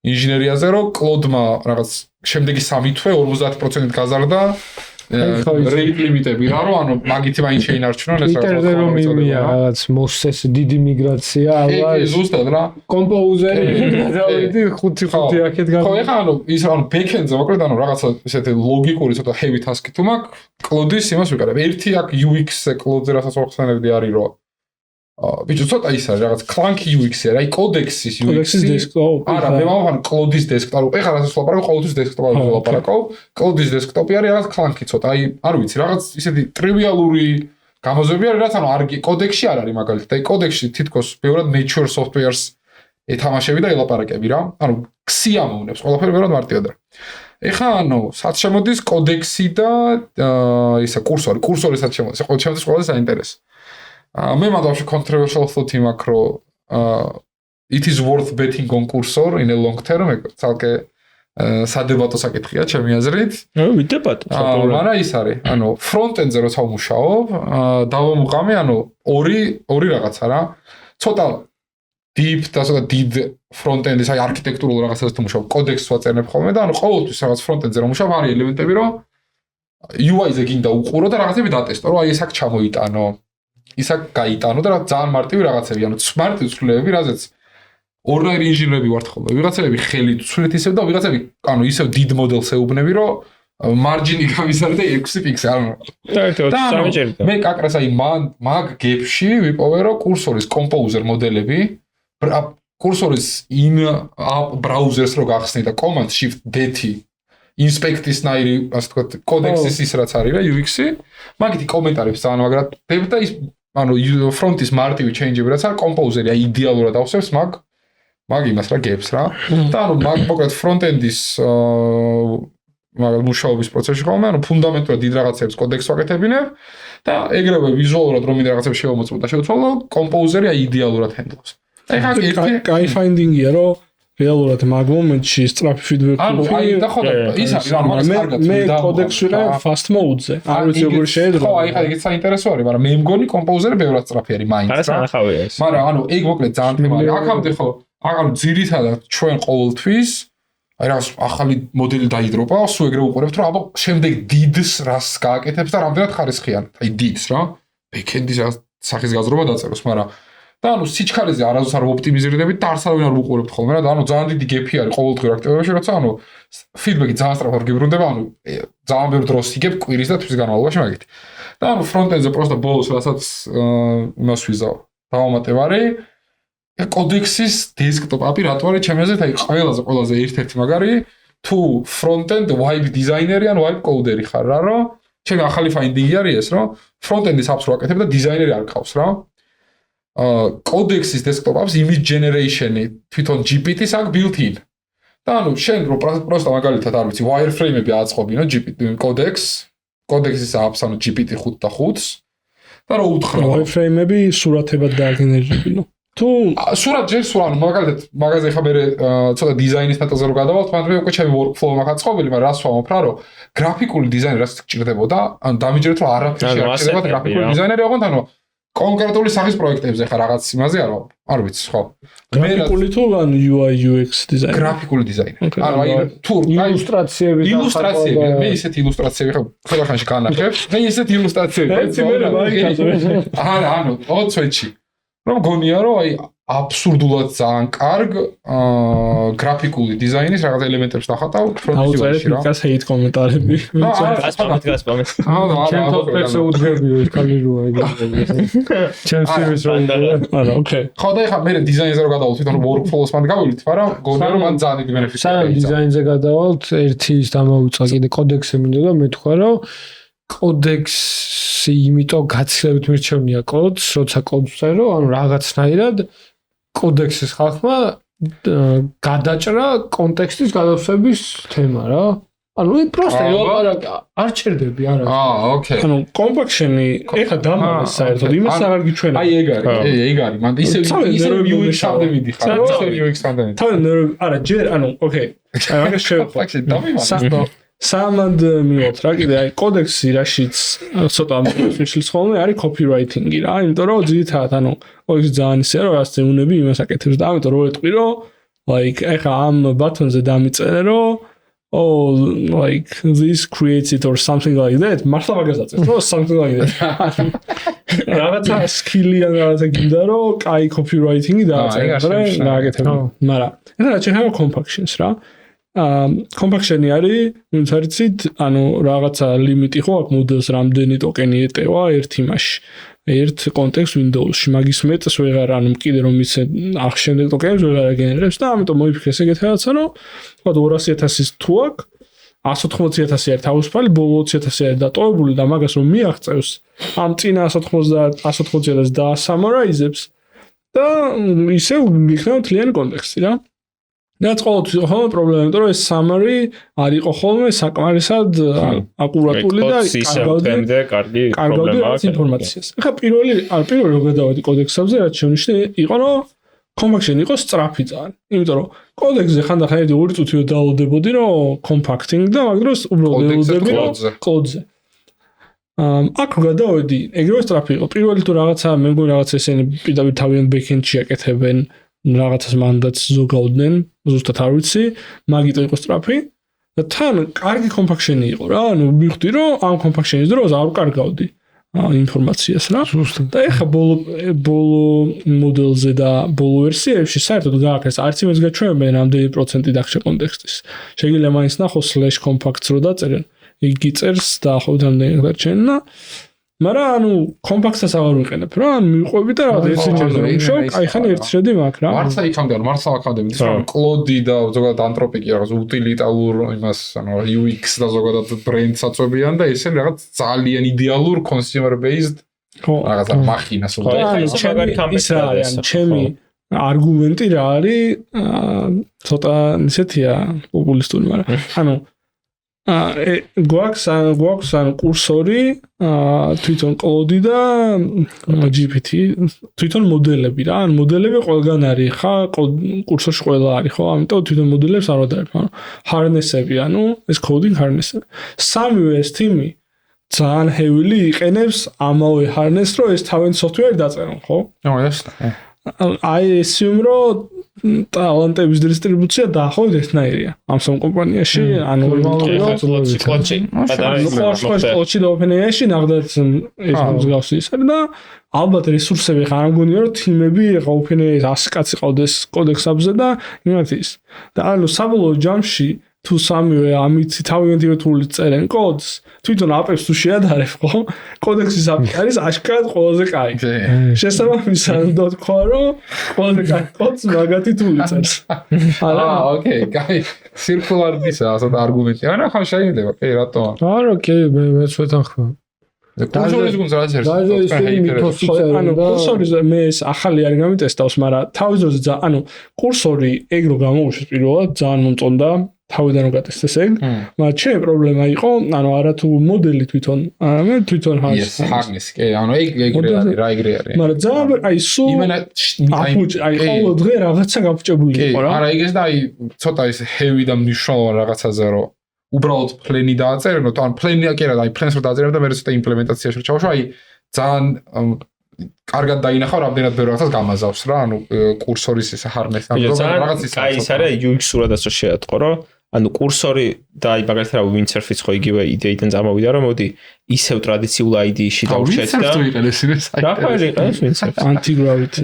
ინჟინერიაზე, რომ კლოდმა რაღაც შემდეგი 3 თვე 50% გაზარდა rate limit-ები რა, რომ ანუ მაგითი მაინც შეინარჩუნონ ეს რაღაც რომ იმია რაღაც მოსეს დიდი მიგრაცია, ალბათ. კი, ზუსტად რა. კომპოუზერი გადავიდი 5 აქეთ ხო, ეხლა ანუ ის ანუ backend-ზე მოკლედ ანუ რაღაცა ესეთი ლოგიკური ცოტა heavy task-ი თუ მაქვს, კლოდის იმას ვიყარებ. ერთი აქ UX-ზე კლოდზე რასაც ვახსენებდი არის რომ ბიჭო ცოტა ის არის რაღაც clunky UX-ი რა, კოდექსის desktop. არა, მე მოვახან კლოდის desktop. ეხლა რასაც ვაპარაკო, ყოველთვის desktop-ზე ვაპარაკო. კლოდის desktop-ი არის რაღაც clunky ცოტა. აი, არ ვიცი, რაღაც ისეთი ტრივიალური გამოზები არის, რაც ანუ არ კოდექსში არ არის მაგალითად. აი, კოდექსში თითქოს ბევრად mature software-ს ეთამაშები და ელაპარაკები რა. ანუ ქსიამოვნებს, ყველაფერი ბევრად მარტივად რა. ეხლა ანუ სად შემოდის კოდექსი და ისა კურსორი სად შემოდის? ყოველ შემოდის ყველაზე საინტერესო. მე მაგალითად controversial thought-ი მაქვს, რომ it is worth betting on cursor in a long term, ცალკე სადებატო საკითხია ჩემი აზრით. ვიდებატო. მაგრამ ის არის, ანუ front-end-ზე როცა ვმუშაობ, დავამუყამი, ანუ ორი რაღაცა რა. ცოტა deep და ცოტა დიდ front-end-ის, აი არქიტექტურულ რაღაცას თუ მუშაობ, კოდექსს ვაწერნებ ხოლმე და ანუ ყოველთვის რაღაც front-end-ზე რომ მუშაობ, არის ელემენტები, რომ UI-ზე გინდა უყურო და რაღაცები დატესტო, რომ აი ეს აქ ჩამოიტანო. ისა გაიტანო და ძალიან მარტივი რაღაცები, ანუ მარტივი ცვლილებები, რაზეც ორნაირი ინჟინერები ვართ ხოლმე. ვიღაცები ხელით ცვლით ისევ და ვიღაცები, ანუ ისევ დიდ მოდელს ეუბნები, რომ მარჯინი გამისარდა 6 პიქსელი, ანუ მე კაკრას აი მაგ გეფში ვიპოვე, რომ კურსორის კომპოუზერ მოდელები, კურსორის in app browsers რო გახსნი და command shift dt inspect-ის ნაირი, ასე ვთქვათ, კოდექსის ის რაც არის რა UX-ი, მაგითი კომენტარებს ძალიან მაგრად დებ და ის ანუ front-ის მარტივი change-ები რაც არის, კომპოუზერი აი იდეალურად ავსებს მაგ იმას რა გებს რა. და ანუ მაგ მოკლედ front-end-ის მაგალ მუშაობის პროცესში ხოლმე, ანუ ფუნდამენტურად დიდ რაღაცებს კოდექსს ვაკეთებინებ და ეგრევე ვიზუალურად რომ მინდა რაღაცებს შევამოწმო და შევცვალო, კომპოუზერი აი იდეალურად handle-ს. ეხლა კაი ფაინდინგია რომ რეალურად მაგ მომენტში სწრაფი ფიდბექი აი და ხო ის არის რა მაგას კარგად მე კოდექს ვიყავ fast mode-ზე. არ ვიცი როგორ შეედრო. ხო, აი ხა ეგეც საინტერესო არის, მაგრამ მე მგონი კომპოუზერი ბევრად სწრაფი არის მაინც რა. არა სანახავია ეს. მაგრამ ანუ ეგ მოკლედ ძალიან თემა არის. აქამდე ხო ანუ ძირითადად ჩვენ ყოველთვის აი რა ახალი მოდელი დაიდროპა, სულ ეგრე უყურებთ რომ აბა შემდეგ დიდს რას გააკეთებს და რამდენად ხარისხიან. აი დიდს რა. backend-ის სახის გაზრობა დაწეროს, მაგრამ და ანუ სიჩქარეზე არასდროს არ ვოპტიმიზირდებით და არც არავინ არ ვუყურებთ ხოლმე რა და ანუ ძალიან დიდი გეფი არის ყოველდღიურ აქტივობებში, როცა ანუ ფიდბექი ძალიან სწრაფად გიბრუნდება, ანუ ძალიან ბევრ დროს იგებ კვირის და თვის განმავლობაში მაგით. და ანუ front-end-ზე პროსტა ბოლოს რასაც იმას ვიზავ. დავამატებ არის კოდექსის desktop API რატო არის ჩემი აზრით აი ყველაზე ერთ-ერთი მაგარი თუ front-end web designer-ი ან web coder-ი ხარ რა რომ ჩემი ახალი finding-ი არის ეს რომ front-end-ის apps-ს ვაკეთებ და დიზაინერი არ ყავს რა. კოდექსის desktop apps image generation-ი თვითონ GPT-ს აქვს built-in. და ანუ შენ რო პროსტა მაგალითად არ ვიცი wireframe-ები აწყობინო GPT კოდექსის apps ანუ GPT-5 და 5-ს და რო უთხრა wireframe-ები სურათებად დააგენერებინო. თუ სურათ მაგალითად მაგაზე ხა მე ცოტა დიზაინის ნაწილზე რო გადავალთ, მაგრამ მე უკვე ჩემი workflow მაქვს აწყობილი, მაგრამ რას ვამბობ რა, რომ გრაფიკული დიზაინერი რაც გჭირდებოდა, ანუ დამიჯერეთ რომ არაფერში არ გჭირდებოდა გრაფიკული დიზაინერი, ოღონდ ანუ კონკრეტული სახის პროექტებზე ხარ რაღაც იმაზე არ ვიცი ხო გრაფიკული თუ ან UI UX დიზაინი გრაფიკული დიზაინი ანუ აი თუ ილუსტრაციები მე ისეთ ილუსტრაციები ხო ხანში განახებ მე ისეთ ილუსტრაციები ანუ 20-ში რომ გონია რომ აი აბსურდულად ძალიან კარგ გრაფიკული დიზაინის რაღაც ელემენტებს დახატავ ფრონტ-ვიზუალში რა გას ჰეით კომენტარები ჩემ თოფეზე უძღებიო ეს კალიროა ჩემ სერვის რო არა ოკეი ხო და ეხლა მე დიზაინზე რო გადავალ თვითონ workflow-ს მანდ გავივლით მაგრამ გონია რომ მან ძალიან დიდი ბენეფიტი სანამ დიზაინზე გადავალთ ერთი ის დამოუწყა კიდე კოდექსი მინდა და მე თქვა რომ კოდექსი იმიტომ გაცილებით მირჩევნია კოდს როცა კოდს წერო ანუ რაღაცნაირად კოდექსის ხალხმა გადაჭრა კონტექსტის გადავსების თემა რა. ანუ პროსტა არ ჩერდები არა. ოკეი. ანუ კომპაქშენი ეხა დამალეს საერთოდ იმას აღარ გიჩვენა. აი ეგ არის. მანდ ისე UX-ამდე მიდიხარ. UX-ამდე. თავი არა ჯერ ანუ ოკეი. აი მაგას შევხვდით. სამად მივოთ რა კიდე აი კოდექსი რაშიც ცოტა მიშლის ხოლმე არის copywriting-ი რა იმიტომ რომ ძირითადად ანუ კოდექსი ძალიან ისეა რომ რაც ზეუნები იმას აკეთებს და ამიტომ რო ეტყვი რომ like ეხა ამ ბატონზე დამიწერე რომ oh like this creates it or something like that მართლა მაგას აწევს რომ something like that რაღაცა skill-ი ან რაღაცა გინდა რომ კაი copywriting-ი დააწერე რა აკეთებ მაგრამ ეხლა რა შეიძლება compaction-ს რა კომპაქშენი არის, ვინც არიცით, ანუ რაღაცა ლიმიტი ხო აქვს მოდელს რამდენი ტოკენი ეტევა ერთ იმაში. ერთ კონტექსტ Windows-ში მაგის მეტს ვეღარ ანუ კიდე რომ ისე ახშენდე ტოკენებს ვეღარ აგენერებს და ამიტომ მოიფიქრეს ეგეთ რაღაცა რომ თქვა 200,000-ის თუ აქვს 180,000 არის თავისუფალი, ბოლო 20,000 არის დატოვებული და მაგას რომ მიაღწევს ამ წინა 180,000-ს დაასამარაიზებს და ისე იქნება მთლიანი კონტექსტი რა. რაც ყოველთვის ხოლმე პრობლემა, იმიტომ რომ ეს summary არ იყო ხოლმე საკმარისად აკურატული და კარგი პრობლემაა ინფორმაციას. ეხლა პირველი რო გადავედი კოდექსებზე, რაც შენიშნე იყო რომ compaction იყოს სწრაფი ძალიან. იმიტომ რომ კოდექსზე ხანდახან 2 წუთი დავუდებოდი რომ compacting და მაგ დროს უბრალოდ ველოდები რომ კოდზე. აქ გადავედი, ეგრევე სწრაფი იყო. პირველი თუ რაღაცა მე მგონი რაღაცა ესენი პირდაპირ თავიანთ backend-ში აკეთებენ რაღაცას მანდატს ზოგავდნენ, ზუსტად არ ვიცი, მაგიტო იყო სწრაფი და თან კარგი კომპაქშენი იყო რა, ანუ მივხვდი რომ ამ კომპაქშენის დროს არ ვკარგავდი ინფორმაციას რა. და ეხა ბოლო მოდელზე და ბოლო ვერსიებში საერთოდ გააკეთეს არც იმას გაჩვენებენ რამდენი პროცენტი დაგჭირ კონტექსტის. შეიძლება მაინც ნახოს /compacts რო დაწერენ, იგი წერს დაახლოებით რამდენი დარჩენ და მაგრამ ანუ კომპაქტსაც აღარ ვიყენებ რა ანუ მივყვები და რაღაც ერთი ჯერზე რომ შევ აი ხან ერთი შედი მაქვს რა მარცა იქამდე მარცა აქამდე მიდის რომ კლოდი და ზოგადად ანთროპიკი რაღაც უტილიტარულ იმას ანუ UX და ზოგადად ბრენდს აწვევიან და ესენ რაღაც ძალიან იდეალურ consumer based რაღაცა მახინას ჩემი არგუმენტი რა არის ცოტა ისეთია პოპულისტური მაგრამ ანუ გვაქვს ან კურსორი თვითონ კლოდი და GPT თვითონ მოდელები რა ან მოდელები ყველგან არის ხა კურსორში ყველა არის ხო ამიტომ თვითონ მოდელებს არ ვადარებ ანუ harness-ები ანუ ეს coding harness-ები სამივე ეს თიმი ძალიან heavily იყენებს ამავე harness-ს რომ ეს თავენ software დაწერონ ხო I assume რომ ტალანტების დისტრიბუცია დაახლოებით ერთნაირია ამ სამ კომპანიაში ანუ კლოჩი და OpenAI-ში ნახდათ ეს მსგავსი ის არის და ალბათ რესურსები ხარ არ მგონია რომ თიმები ხა OpenAI 100 კაცი ყავდეს კოდექსებზე და იმათ ის და ანუ საბოლოო ჯამში თუ სამივე ამით თავიანთი რთული წერენ კოდს თვითონ აპებს თუ შეადარებ ხო კოდექსის აპი არის აშკარად ყველაზე კაი შესაბამისად უნდა თქვა რომ ყველაზე კაი კოდს მაგათი თუ წერს ოკეი კაი circular-ის ასეთ არგუმენტი არა ხან შეიძლება კი რატო არა კი მეც ვეთანხმ კურსორის გუნდს რაც ერთ ანუ კურსორი მე ეს ახალი არ გამიტესტავს მაგრამ თავის დროზე ანუ კურსორი ეგ რო გამოვუშვეს პირველად ძალიან მომწონდა თავიდან რომ გატესტეს ეგ, მაგრამ ჩემი პრობლემა იყო, ანუ არათუ მოდელი თვითონ, მე თვითონ harness, კი, ანუ ეგ რა ეგრე არის. მაგრამ ძალიან აი სულ აი ყოველ დღე რაღაცა გაფუჭებული იყო რა. არა, ეგეც და აი ცოტა ის heavy და მნიშვნელოვანი რაღაცაზე რომ უბრალოდ პლენი დააწერენო, თან პლენი აკერა და აი პლენს რო დააწერებ და მე ცოტა იმპლემენტაციაში ჩავშვა, აი ძალიან კარგად დაინახავ, რამდენად ბევრ რაღაცას გამაზავს რა, ანუ კურსორის ეს ჰარმეს ამ რაღაც ის არის UX-ურადაც რო შეატყო, რომ ანუ კურსორი და აი მაგალითად რა Windsurf-იც ხო იგივე იდეიდან წამოვიდა, რომ მოდი ისევ ტრადიციულ ID-ში დავრჩეთ და რა ხარ იყენებს Windsurf? Anti-gravity.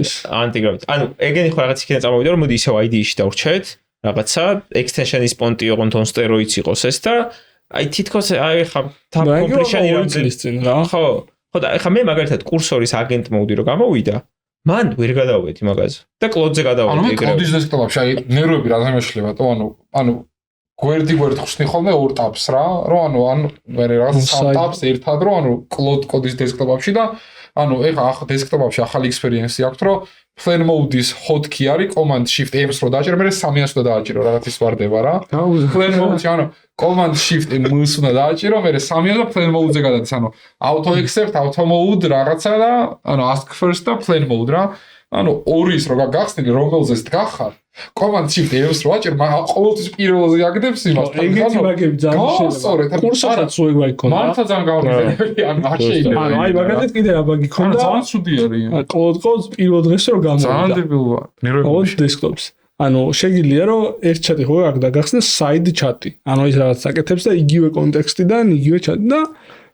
ანუ ეგენი ხო რაღაც იქიდან წამოვიდა, რომ მოდი ისევ ID-ში დავრჩეთ, რაღაცა extension-ის პონტი ოღონდ on steroids იყოს ეს და აი თითქოს აი ხა completion-ი რა. ხო და ხა მე მაგალითად კურსორის agent mode-ი რო გამოვიდა, მან ვერ გადავედი მაგაზე და კლოდზე გადავედი ეგრევე. ანუ მე კლოდის დესკტოპში აი ნერვები რა შემეშლება, ანუ გვერდი ხსნი ხოლმე ორ ტაბს რა, რომ ანუ მე რაღაც სამ ტაბს ერთად რომ ანუ კლოდის დესკტოპში და ანუ ეხა დესკტოპში ახალი ექსპერიენსი აქვს, რომ plan mode-ის hotkey არის command shift M-ს რო დააჭირო, მე 300 უნდა დააჭირო, რაღაც ის ვარდება რა. plan mode-ში ანუ command shift M-ს უნდა დააჭირო, მე 300 და plan mode-ზე გადადის, ანუ auto accept, auto mode რაღაცა და ანუ ask first და plan mode რა. ანუ ორის რო გახსნილი რომელზეც დგახარ command shift M-ს რო აჭერ, მაგრამ ყოველთვის პირველზე აგდებს იმას. ეგეთი მაგები ძალიან შეიძლება. კურსორსაც რო ეგ ვაიქონდა. მართლა ძალიან გავიგზავნები, ანუ არ შეიძლება. ანუ აი მაგალითად კიდე რა ბაგი ქონდა. ძალიან ცუდი არის. კლოდს პირველ დღეს რო გამოვიდა. ძალიან დებილვა. ნერვები დესკტოპს. ანუ შეგიძლია რომ ერთ ჩატი ხო აქ დაგახსნეს side chat-ი. ანუ ის რაღაც საკეთებს და იგივე კონტექსტიდან იგივე chat და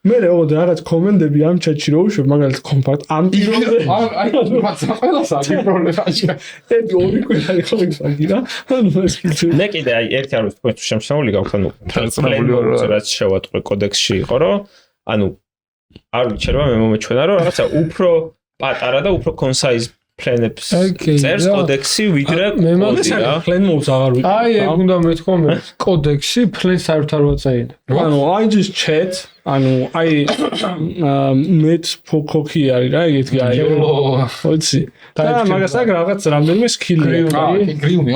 მე ოღონდ რაღაც კომენტები ამ chat-ში რო უშვებ, მაგალითად compact ამ პირველზე აი რაღაცა ყველას აქვს პრობლემაში. ეს ორი კვირა იყო იგი რა. ანუ ეს კიდე მე კიდე აი ერთი არის თქვენ შემსაული გაქვთ, ანუ რაც შევატყვე კოდექსში იყო, რომ ანუ არ ვიცერვა მე მომეჩვენა, რომ რაღაცა უფრო პატარა და უფრო concise plan-ებს წერს კოდექსი ვიდრე კოდი რა. plan mode-ს აღარ ვიყავ. აი ეგ უნდა მეთქვა მე კოდექსი plan-ს საერთოდ არ ვაწერია. ანუ I just chat, ანუ აი met ფოკოკი არის რა, ეგეთი აი. ხოცი. და მაგას აქ რაღაც რამდენიმე skill-ი აი გრილმი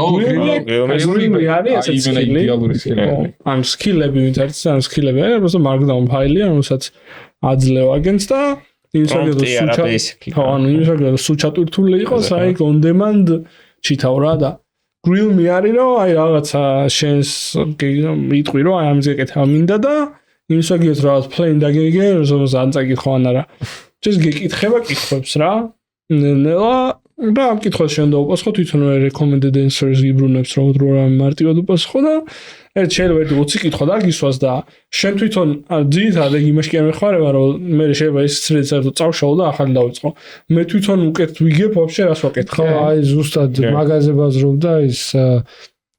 არის ესეც იდეალური skill-ი. ან skill-ები ვინც არის, ან skill-ები არის, просто markdown ფაილია, რომელსაც აძლევ აგენტს და ანუ სუჩატურთული იყოს, აი on demand ჩითავ რა და grill-მი არის რომ აი რაღაცა შენს იტყვი რომ აი ამის გეკეთა მინდა და იმის ვაგიოთ რაღაც plain დაგეგე, რომელსაც ან წაკითხო ან არა. ეს გეკითხება კითხვებს რა. ნელა და ამ კითხვას შენ დაუპასხო თვითონ recommended answers იბრუნებს რომ რამე მარტივად უპასხო და ერთ შეიძლება 20 კითხვა დაგისვას და შენ თვითონ ძირითადად იმაში კი არ მეხმარება რომ მე შეიძლება ის საერთოდ წავშალო და ახალი დავიწყო. მე თვითონ უკეთ ვიგებ ვაფშე რას ვაკეთებ. ხო, აი ზუსტად მაგაზე ბაზრობდა ის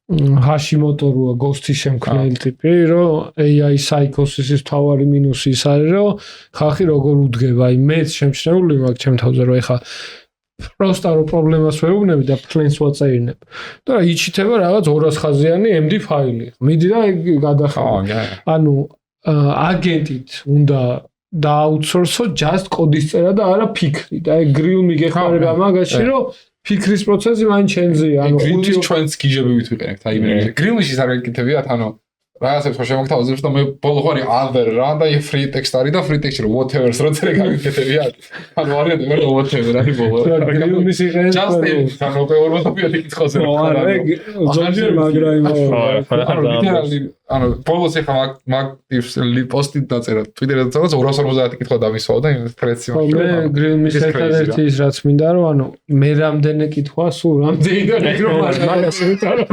Hashimoto როა Ghost-ის შემქმნელი ტიპი, რომ AI psychosis-ის თავარი მინუსი ის არის, რომ ხალხი როგორ უდგება, აი მეც შემჩნეული მაგ ჩემ თავზე რომ ეხა просто რო პრობლემას ვეუბნები და plan-ს ვაწერინებ. და იჩითება რაღაც 200 ხაზიანი MD ფაილი. მიდი და ეგ გადახავა. ანუ აგენტით უნდა დააუთსორსო just კოდის წერა და არა ფიქრი. და ეგ grill-მი გეხმარება მაგაში, რომ ფიქრის პროცესი მან ჩენზია. ანუ გრილმის ჩვენს გიჟებივით ვიყენებთ. აი მე გრილმის არ გეკითხებიათ, ანუ რაღაცებს ხო შემოგთავაზებს და მე ბოლო ხარი other რა და free text არის და free text-ში whatever-ს რო წერე გაგიკეთებიათ. ანუ არიან მე whatever არის ბოლო. გრილმის იყენებს. just ანუ ორმოტოპიოთი კითხოზე რა. არა, ეგ ზოგჯერ მაგრა იმაა. ანუ ბოლოს ეხა მაგ პოსტით დაწერა Twitter-ზე 250 კითხვა დამისვა და იმ ფრეცი ხო მე გრილმის ერთადერთი ის რაც მინდა რომ ანუ მე რამდენი კითხვა სულ რამდენი და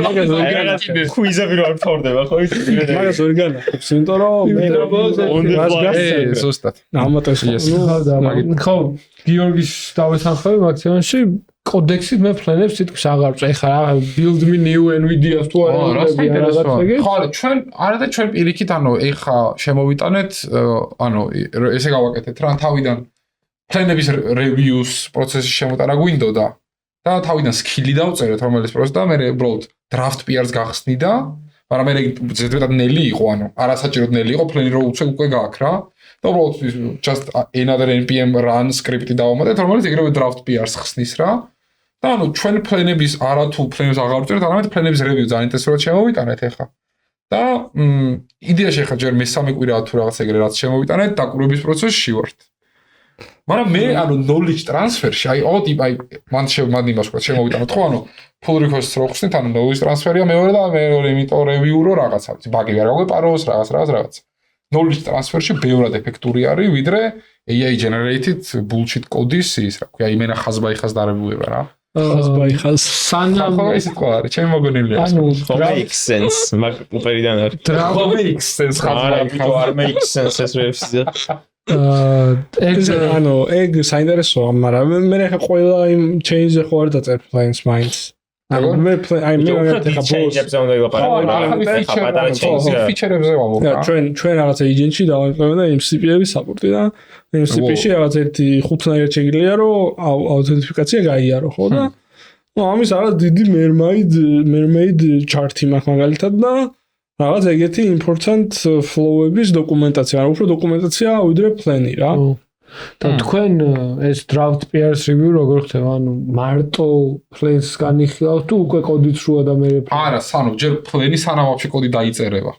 მაგას კვიზები რო არ ფორდება ხო ის მაგას ვერ განახობს იმიტომ რომ მე მას გასცემ ზუსტად ამათეს ხო გიორგის დავესახავი მაქსიმუმში კოდექსით მე პლანებს თითქოს აღარ წე ხა build me new NVIDIA-ს თუ არა ხო ჩვენ არა და ჩვენ პირიქით ანუ ეხა შემოვიტანეთ ანუ ესე გავაკეთეთ რა თავიდან პლანების reviews პროცესის შემოტანა გვინდოდა და თავიდან skill-ი დავწერეთ რომელიც პროცესი და მე უბრალოდ draft PR-ს გახსნიდა მაგრამ მე ზედმეტად ნელი იყო ანუ არასაჭიროდ ნელი იყო პლანი რო უცებ უკვე გაქვს რა და უბრალოდ just another npm run script-ი დავამატეთ რომელიც ეგრევე draft PR-ს ხსნის რა და ანუ ჩვენ პლანების არა თუ პლანებს აღარ ვწერთ არამედ პლანების review ძალიან ინტენსიურად შემოვიტანეთ ეხა და იდეაში ეხა ჯერ მესამე კვირაა თუ რაღაც ეგრე რაც შემოვიტანეთ დაკვირვების პროცესში ვართ მაგრამ მე ანუ knowledge transfer-ში აი აი მან იმას ვქვა შემოვიტანოთ ხო ანუ pull request-ს რო ხსნით ანუ knowledge transfer-ია მეორე და მეორე იმიტომ review-რო რაღაცა ბაგი ვერ გაგვეპაროს რაღაც knowledge transfer-ში ბევრად ეფექტური არის, ვიდრე AI generated bullshit კოდის ის, რა ქვია, იმენა ხაზბაიხას დარებულება რა. ხაზბაიხას სანამ ეს თქვა არის, ჩემი მოგონილია. ანუ makes sense. მაგ უპერიდან არის. makes sense ხაზბაიხას. არ makes sense ეს ვერსია. ეგ საინტერესოა, მაგრამ მე ხა ყველა იმ change-ზე ხო არ დაწერ planes minds. მე change-ებს უნდა ილაპარაკო. ფიჩერებზე ვამბობ რა. ჩვენ რაღაცა agent-ში დავაყენებდა და MCP-ების support-ი და MCP-ში რაღაც ერთი ხუთნაირად შეგიძლია რომ აუთენტიფიკაცია გაიარო ხო და ამის რაღაც დიდი mermaid chart-ი მაქვს მაგალითად და რაღაც ეგეთი important flow-ების დოკუმენტაცია, არა უფრო დოკუმენტაცია ვიდრე plan-ი რა. და თქვენ ეს draft PRs review როგორ ხდება? ანუ მარტო plans განიხილავთ თუ უკვე კოდიც როა და მე არა, სანუ ჯერ plan-ი სანამ ვაფშე კოდი დაიწერება.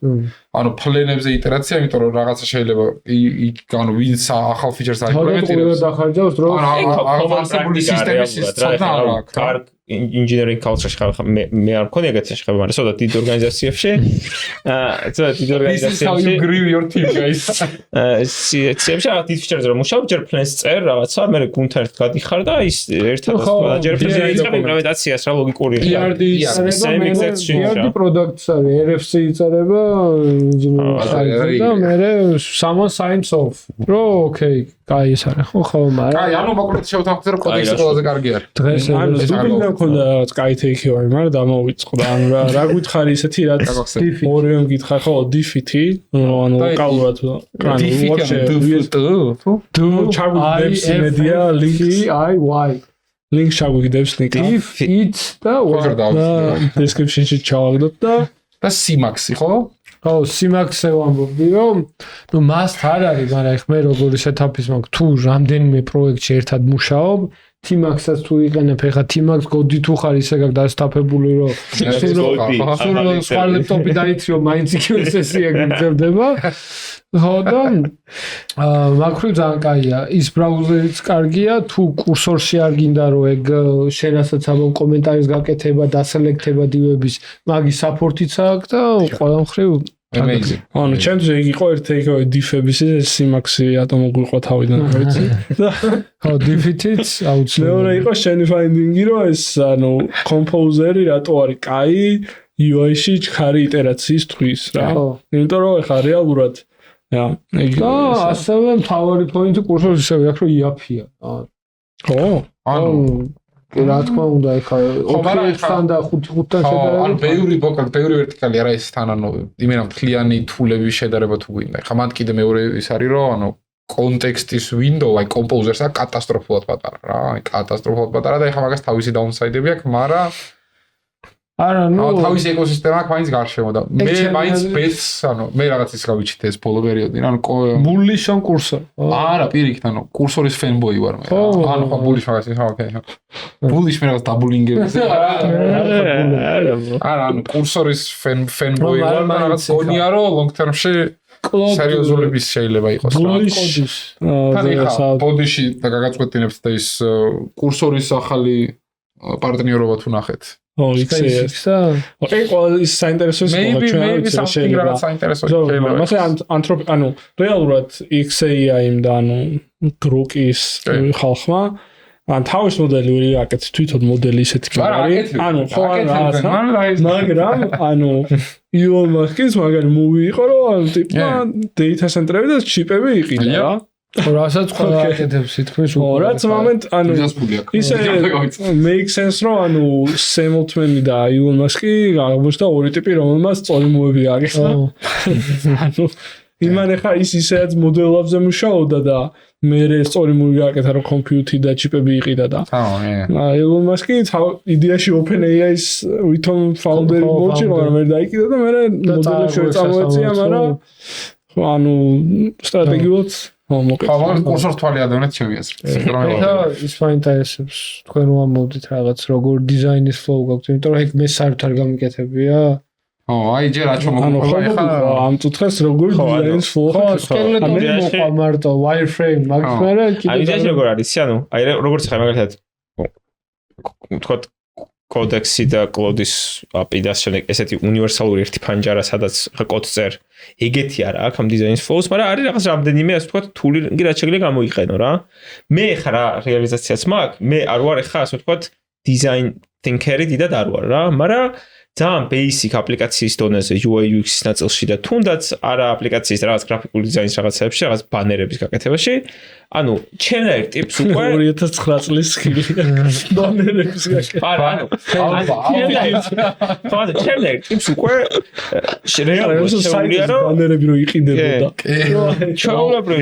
ანუ plan-ებზე iterაცია, იმიტომ რომ რაღაცა შეიძლება ანუ ვინც ახალ features და აიმპლემენტირებს. დახარჯავს დროს არსებული სისტემის ცოდნა არა აქვს. engineering culture-ში ხარ მე არ მქონია ეგეთი შეხება, მაგრამ ცოტა დიდ ორგანიზაციებში ცოტა დიდ This is how you grill your team guys. სიებში რაღაც დიდ features-ზე რომ მუშაობ, ჯერ plans წერ რაღაცა, მე გუნდთან ერთ გადიხარ და ის ერთად ჯერ ფიზიკალურ იმპლემენტაციას რა ლოგიკური PRD products არის, RFC იწერება engineering და მე someone signs off. რო okay, კაი ის არის ხო ხო, მაგრამ კაი, ანუ მოკლედ შევთანხმდით რომ კოდექსი ყველაზე კარგი არის. დღეს ეს უნდა მქონდა კაი take-ი, მაგრამ დამოვიწყდა. ანუ რა გითხარი ისეთი რა ორივე მგითხარ ხო, diffit-ი, ანუ ლოკალურად თუ ჩაგვიდებს იმედია link link ჩაგვიდებს link if და description-ში ჩავაგდოთ და Simax-ი ხო? ხო, Simax-ზე ვამბობდი რომ ნუ must არ არის, მაგრამ ეხ მე როგორი setup-ის მაქვს, თუ რამდენიმე პროექტში ერთად მუშაობ, Tmax-ას თუ იყენებ, ეხა Tmax გოდი თუ ხარ ისე გაქვს დასტაფებული რომ სხვა ლეპტოპი დაიციო, მაინც იგივე სესია გიძებდება. ხო და მაქრო ძალიან კაია. ის ბრაუზერიც კარგია, თუ კურსორში არ გინდა რომ ეგ შენ რასაც ამბობ კომენტარის გაკეთება, დასელექტება დივების, მაგის support-იც აქვს და ყველა მხრივ amazing. ანუ ჩემთვის იგი იყო ერთ-ერთი diff-ების Simax-ი ატომო გვიყვა თავიდან, რა ვიცი. ხო, diff-იც აუცილებელი. მეორე იყო შენი finding-ი რომ ეს ანუ composer-ი რატო არის კაი UI-ში ჩქარი იტერაციის თვის რა. იმიტომ რომ ეხლა რეალურად და ასევე მთავარი პოინტი კურსორში ისევე აქვს რომ იაფია. ხო? ანუ რა თქმა უნდა, ეხლა 5-5-თან და 5-5-თან შედარება. ანუ ბევრი ვერტიკალი არა ეს თან, ანუ იმენა მთლიანი თულების შედარება თუ გვინდა. ეხლა მანდ კიდე მეორე ის არის რომ ანუ კონტექსტის window, აი composer-ს კატასტროფულად პატარა რა. აი კატასტროფულად პატარა და ეხლა მაგას თავისი downside-ები აქვს, მაგრამ არა, ნუ თავისი ეკოსისტემა აქვს მაინც გარშემო და მე მაინც ბეთს, ანუ მე რაღაც ის გავიჩით ეს ბოლო პერიოდი, ანუ bullish-on cursor. არა, პირიქით, ანუ კურსორის fanboy ვარ მე. ანუ ხო bullish მაგას ის ოკეი. bullish მე რაღაც double-ing-ები. არა, ანუ კურსორის fanboy ვარ, რაღაც გონია რომ long term-ში სერიოზულების შეიძლება იყოს. bullish ბოდიში და გაგაწყვეტინებთ და ის კურსორის ახალი პარტნიორობა თუ ნახეთ. ო, XAS და ოკეი, ყველა ის საინტერესო ის maybe something საინტერესო შეიძლება. მასე ანუ რეალურად XAI იმ და ანუ გროკის ხალხმა ან თავის მოდელი ვერ აკეთებს, თვითონ მოდელი ისეთი არის. ანუ ხო მაგრამ ანუ Elon Musk-ის მაგარი მოვი იყო რომ ტიპა data center-ები და ჩიპები იყიდა რა. რასაც ყველა აკეთებს თითქმის უკვე. რაც მომენტ ანუ ისე make sense რომ ანუ Sam Altman და Elon Musk-ი აღმოჩნდა ორი ტიპი, რომელმაც სწორი მოვები აგეხსნა. ანუ იმან ახლა ის ისეაც მოდელებზე მუშაობდა და მე სწორი მოვი აკეთა რომ კომპიუტერი და ჩიპები იყიდა და. Elon Musk-ი იდეაში OpenAI-ის ვითომ founder-ი მოჭი, მაგრამ მე დაიკიდა და მე მოდელებში წამოეწია, მაგრამ ანუ სტრატეგიულად მაგრამ კურსორს თვალი ადევნეთ შევიაზრეთ. ეხლა ის მაინტერესებს თქვენ ვამბობდით რაღაც როგორ დიზაინის flow გაქვთ, იმიტომ რომ ეგ მე საერთოდ არ გამიკეთებია. ო, აი ჯერ აჩო მოგყვება ეხლა ამ წუთას როგორ დიზაინის flow ხო, სკელეტონი მოყვა მარტო wireframe მაგის მერე კიდე აი ეს როგორ არის, ანუ აი როგორც ხარ მაგალითად თქვა კოდექსი და კლოდის API-დას შემდეგ ესეთი უნივერსალური ერთი ფანჯარა, სადაც კოდს წერს. ეგეთი არა აქვს ამ დიზაინის flows, მაგრამ არის რაღაც რამდენიმე ასე ვთქვათ თული, რაც შეიძლება გამოიყენო რა. მე ხა რა რეალიზაციაც მაქვს, მე არ ვარ ხა ასე ვთქვათ design thinker-ი დიდად არ ვარ რა, მაგრამ ძალიან basic აპლიკაციის დონეზე UI UX-ის ნაწილში და თუნდაც არა აპლიკაციის რაღაც გრაფიკული დიზაინის რაღაცებში, რაღაც ბანერების გაკეთებაში, ანუ ჩემნაირ ტიპს უკვე 2009 წლის სკილი ბანერების გაკეთება. ანუ ჩემნაირ ტიპს უკვე რეალურად შეუძლია რომ ბანერები რო იყიდებოდა. ჩვეულებრივ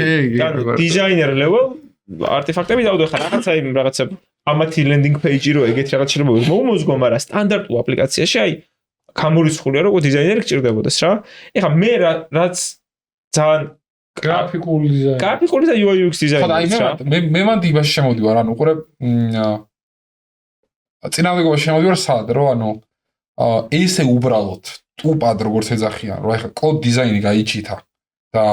დიზაინერ level არტეფაქტები დავდო ხარ რაღაცა ამათი landing page-ი რო ეგეთ რაღაც შეიძლება მომოზგო, მაგრამ სტანდარტულ აპლიკაციაში აი გამორიცხულია რომ დიზაინერი გჭირდებოდეს რა. ეხლა მე რაც ძალიან გრაფიკული და UI UX დიზაინერი რა. მე მანდ იმაში შემოდივარ, ანუ უყურე წინამდებობაში შემოდივარ სად, რომ ანუ ესე უბრალოდ ტუპად როგორც ეძახიან, რომ ეხლა კოდ დიზაინი გაიჩითა და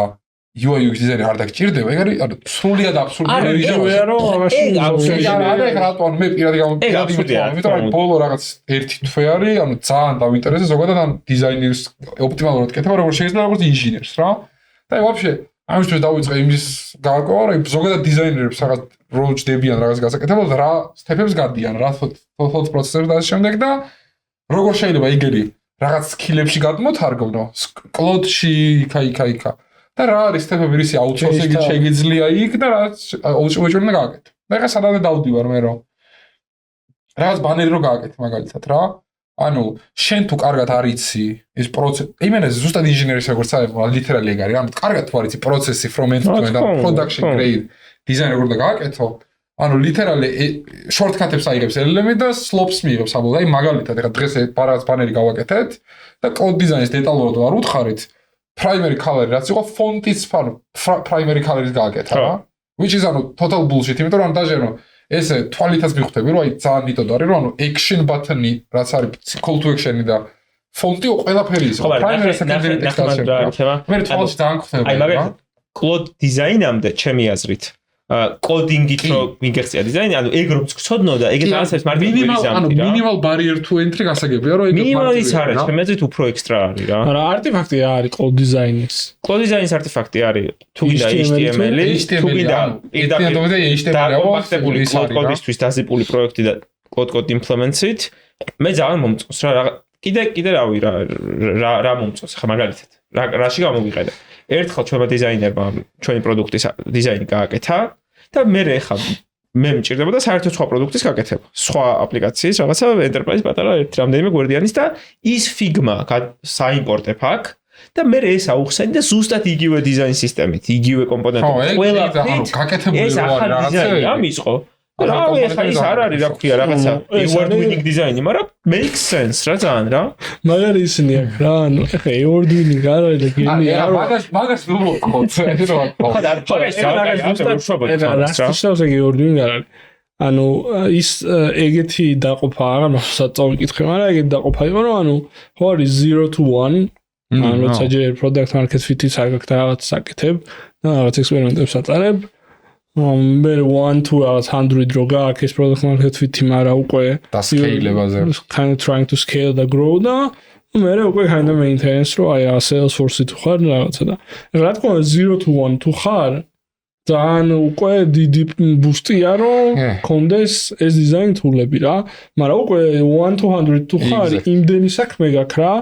UI UX დიზაინერი არ დაგჭირდება, ეგ არის ანუ სრულიად აბსურდული რეჟიმია რომ ამაში არა ეგ რატომ მე პირადი გამომიტანე, იმიტომ რომ ბოლო რაღაც ერთი თვე არის, ანუ ძალიან დავინტერესე ზოგადად ამ დიზაინერის ოპტიმალურად კეთება როგორც შეიძლება როგორც ინჟინერს რა. და ვაფშე ამისთვის დავიწყე იმის გარკვევა, რომ ზოგადად დიზაინერებს რაღაც როლ ჯდებიან რაღაც გასაკეთებლად, რა სტეპებს გადიან, რა thought process-ებს და ამ შემდეგ და როგორ შეიძლება იგერი რაღაც სკილებში გადმოთარგმნო, კლოდში იქა და რა არის სტეპები რისი აუთსორსინგით შეგიძლია იქ და რა უჭირდება გააკეთო. და ეხლა სადამდე დავდივარ მე რომ რაღაც ბანერი რო გააკეთე მაგალითად რა. ანუ შენ თუ კარგად არ იცი ეს პროცესი, იმენა ზუსტად ინჟინერის როგორც არის, ლიტერალი ეგ არის. ანუ კარგად თუ არ იცი პროცესი from end to end და production grade design როგორ და გააკეთო, ანუ ლიტერალი shortcut-ებს აიღებს ელემენტ და slopes მიიღებს აბოლ. აი მაგალითად ეხლა დღეს რაღაც ბანერი გავაკეთეთ და code design-ის დეტალურად არ უთხარით. primary color რაც იყო ფონტის primary color-ის გააკეთა რა. which is ანუ total bullshit, იმიტომ რომ დაჟერო ესე თვალითაც მიხვდები რომ აი ძალიან ნიტოდ არის რომ ანუ action button-ი რაც არის call to action-ი და ფონტი ყველაფერი ის primary secondary text-ი. მე თვალში ძალიან ხვდები. აი მაგალითად code design-ამდე ჩემი აზრით კოდინგით რო მიგეხსია დიზაინი, ანუ ეგ რომ გწოდნო და ეგეთ რაღაცებს მარკეტინგის ამბი რა. ანუ minimal barrier to entry გასაგებია რომ ეგ მინიმალის არის, შემეძით უფრო ექსტრა არის რა. მაგრამ არტეფაქტი რა არის code design-ის? Code design-ის არტეფაქტი არის თუ გინდა HTML-ი, თუ გინდა კომპაქტებული კოდისთვის დაზიპული პროექტი და code implements-ით, მე ძალიან მომწონს რა. კიდე რავი რა მომწონს ხა მაგალითად. რაში გამოვიყედა? ერთხელ ჩვენმა დიზაინერმა ჩვენი პროდუქტის დიზაინი გააკეთა და მე ხა მე მჭირდებოდა საერთოდ სხვა პროდუქტის გაკეთება. სხვა აპლიკაციის რაღაცა enterprise პატარა ერთი რამდენიმე გვერდიანის და ის Figma საიმპორტებ აქ და მე ეს აუხსენი და ზუსტად იგივე დიზაინ სისტემით, იგივე კომპონენტები, ყველაფერი გაკეთებული ეს ახალი დიზაინი ამისყო. რავი, ხა ის არ არის რა ქვია რაღაცა award winning დიზაინი, მაგრამ makes sense რა ძალიან რა. მაგარი ისინი აქ რა, ანუ ეხა award winning არ არის და გემი არ მაგას ვიმოყოთ, ეს რა ვთქვა. ხა და რასტავს ეგ award winning არ არის. ანუ ის ეგეთი დაყოფა აღარ მახსოვს წავიკითხე, მაგრამ ეგეთი დაყოფა იყო რომ ანუ ხო არის 0 to 1 ანუ როცა ჯერ product market fit-ის აგაკ და რაღაც საკეთებ და რაღაც ექსპერიმენტებს აწარებ. მე 1 to 100 რო გააკეთე ეს product market fit-ი, მაგრამ უკვე და scale-ებაზე kind of trying to scale და grow და მე უკვე kind of maintenance რო აი Salesforce-ი თუ ხარ რაღაცა და რა თქმა უნდა 0 to 1 თუ ხარ ძალიან უკვე დიდი ბუსტია რომ კონდეს ეს დიზაინ თულები რა, მაგრამ უკვე 1 to 100 თუ ხარ იმდენი საქმე გაქვს რა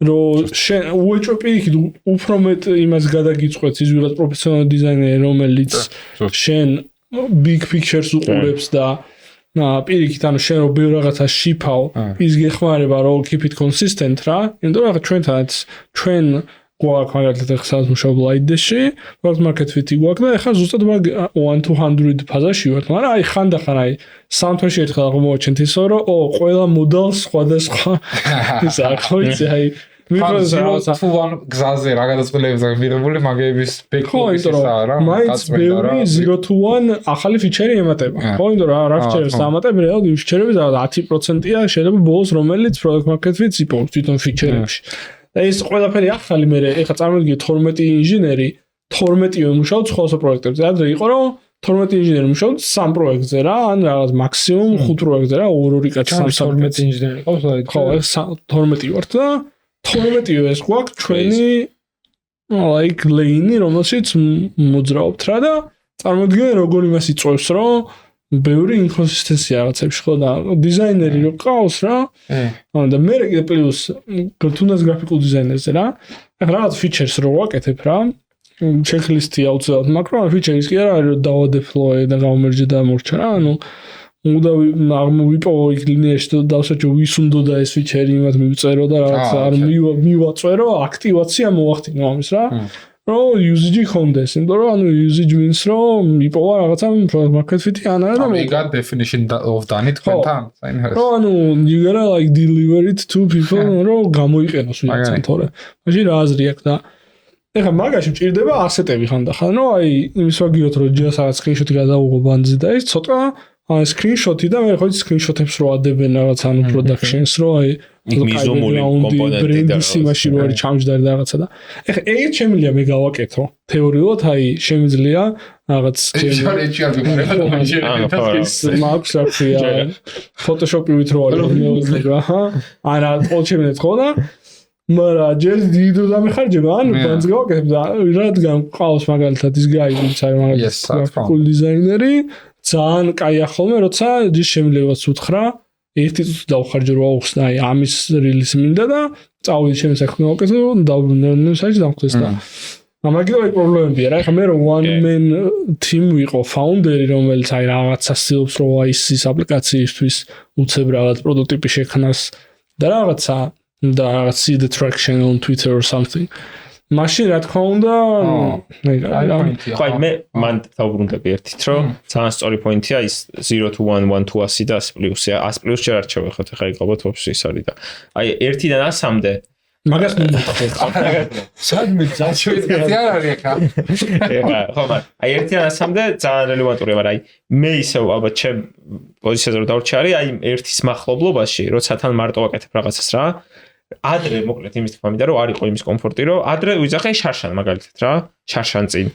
რომ შენ უეჭვე პირიქით უფრო მეტ იმას გადაგიწყვეტს ის ვიღაც პროფესიონალი დიზაინერი რომელიც შენ big pictures უყურებს და პირიქით ანუ შენ რო ბევრ რაღაცას შიფავ ის გეხმარება რომ keep it consistent რა, იმიტომ რომ ჩვენთანაც ჩვენ გვაქვს მაგალითად ახლა სადაც მუშაობ Light-ში, product market fit-ი გვაქვს და ახლა ზუსტად 1 to 100 ფაზაში ვართ, მაგრამ აი ხანდახან აი სამთვეში ერთხელ აღმოვაჩენთ ისო რომ ყველა მოდელს სხვადასხვა ის აქვს ვიცი აი მიფროზა თუ ან გზაზე რა გადაწყვეტილებებს მიღებული მაგების ბექლოგისა რა გაწყვეტა რა 0 to 1 ახალი ფიჩერი ემატება ხო იმიტომ რა ფიჩერებს ამატებ რეალურად იმ ფიჩერები 10%-ია შეიძლება ბოლოს რომელიც product market fit-ს იპოვს თვითონ ფიჩერებში და ეს ყველაფერი ახალი მე ეხლა წარმოგიდგენთ 12 ინჟინერი 12-ივე მუშაობ სხვადასხვა პროექტებზე ადრე იყო რომ 12 ინჟინერი მუშაობს 3 პროექტზე რა, ან რაღაც მაქსიმუმ 5 პროექტზე რა, ორი კაცი 12 ინჟინერი ყავს აი. ხო, 12 ვართ და 12 ეს გვაქვს ჩვენი like lane-ი, რომელშიც მოძრაობთ რა და წარმოიდგინე როგორ იმას იწევს, რომ ბევრი ინკონსისტენცია რაღაცებში ხო და დიზაინერი რო ყავს რა. და მე პლუს თუნდაც გრაფიკულ დიზაინერზე რა. ახლა რაღაც ფიჩერს რო ვაკეთებ რა. ჩეკლისტი აუცილებლად მაკრო, ან ფიჩერის კი არა, რომ დავადეპლოე და გამომერჯე და მორჩა რა. ანუ უნდა ვიპოვო იქ ლინიაში და დავსაჩო ვის უნდა და ეს ფიჩერი იმათ მივწერო და რაღაც არ მივაწვერო, აქტივაცია მოახდინო ამის რა. რომ usage კონდეს, იმიტომ რომ ანუ usage means რომ მიპოვა რაღაცა product market fit-ი ან არა და we got definition of done it თქვენთან საინტერესო. რომ ანუ you gotta like deliver it to people რომ გამოიყენოს ვიღაცამ თორე. მაშინ რა აზრი აქვს და ეხლა მაგაში მჭირდება ასეტები ხანდახან, რომ აი იმის ვაგიოთ რომ ჯერ რაღაც screenshot-ი გადავუღო ბანძი და ის ცოტა აი screenshot-ი და მე ხო ის screenshot-ებს რო ადებენ რაღაც ანუ productions რო აი მიზომული კომპონენტი და brand-ის იმაში რო არის ჩამჯდარი და რაღაცა და ეხლა ეგ შემიძლია მე გავაკეთო თეორიულად აი შემიძლია რაღაც მაქვს აქია Photoshop-ით რო არის რა არა ყოველ შემიძლია ხო და მაგრამ ჯერ დიდო დამეხარჯება ანუ ბანძ გავაკეთებ და რადგან ყავს მაგალითად ის გაი ვინც არის მაგალითად cool დიზაინერი ძალიან კაია ხოლმე როცა ჯერ შემიძლია უთხრა ერთი წუთი დავხარჯე რომ აუხსნა აი ამის რილიზი მინდა და წავიდი ჩემი საქმე ვაკეთო და საერთოდ დამხდეს და ამაგიო აი პრობლემებია რა ეხლა მე რომ one man team ვიყო ფაუნდერი რომელიც აი რაღაცა ცდილობს რომ აი ის აპლიკაციისთვის უცებ რაღაც პროტოტიპი შექმნას და რაღაცა და რაღაც see the traction on Twitter or something მაშინ რა თქმა უნდა აი მე მან დავბრუნდები ერთით რომ ძალიან სწორი პოინტია ის 0 to 1 1 to 100 და 100+-ია 100+ ჯერ არ შევეხოთ ახლა იყავთ ოფისში ის არის და აი 1-დან 100-მდე მაგას მივხვდეთ სადმე ძალშევიდგეთი არ არის ახლა ხო მაგრამ აი 1-დან 100-მდე ძალიან რელევანტურია მაგრამ აი მე ისევ ალბათ ჩემ პოზიციაზე რომ დავრჩი არის აი ერთის მახლობლობაში როცა თან მარტო ვაკეთებ რაღაცას რა ადრე მოკლედ იმის თქმა მინდა რომ არ იყო იმის კომფორტი რომ ადრე ვიძახე შარშან მაგალითად რა შარშან წინ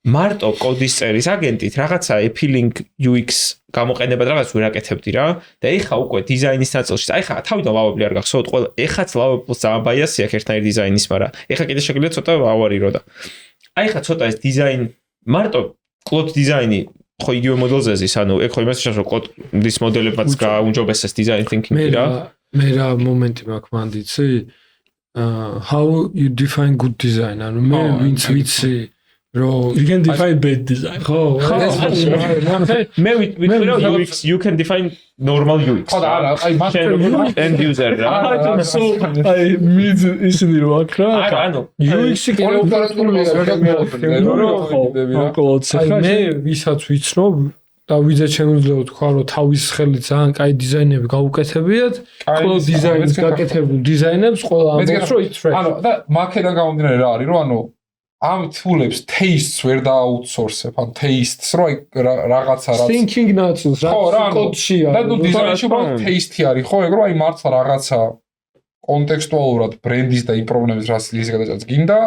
მარტო კოდის წერის აგენტით რაღაცა appealing UX გამოყენებად რაღაც ვერ აკეთებდი რა და ეხა უკვე დიზაინის ნაწილში აი ხა თავიდან ლავები არ გახსოვთ ყველა ეხაც ლავებს ძალიან ბაიასი აქვს ერთნაირი დიზაინის მაგრამ ეხა კიდე შეგვიძლია ცოტა ავარირო და აი ხა ცოტა ეს დიზაინ მარტო კლოდ დიზაინი ხო იგივე მოდელზე ზის ანუ ეგ ხო იმას შეიძლება რომ კლოდის მოდელებმაც გააუმჯობესეს დიზაინ თინკინგი რა მე რა მომენტი მაქვს მანდიცი how you define good design ანუ მე ვინც ვიცი რომ you can define bad design ხო მე ვიცი რომ UX you can define normal UX ხო და არა აი master end user რა აი მიდ ისინი რო აქ რა ანუ UX-ი მე ვისაც ვიცნობ და ვიძე შემიძლია თქვა რომ თავის ხელით ძალიან კაი დიზაინები გაუკეთებიათ ყველა დიზაინის გაკეთებულ დიზაინებს ყველა ამბობს რომ it's fresh ანუ და მაქედან გამომდინარე რა არის რომ ანუ ამ თულებს tastes ვერ დააუთსორსებ ან tastes რო რაღაცა რაც thinking ნაწილს რა კოდში და ნუ დიზაინში უბრალოდ taste-ი არის ხო ეგ რომ აი მართლა რაღაცა კონტექსტუალურად ბრენდის და იმ პრობლემის რაც ლიზი გადაჭած გინდა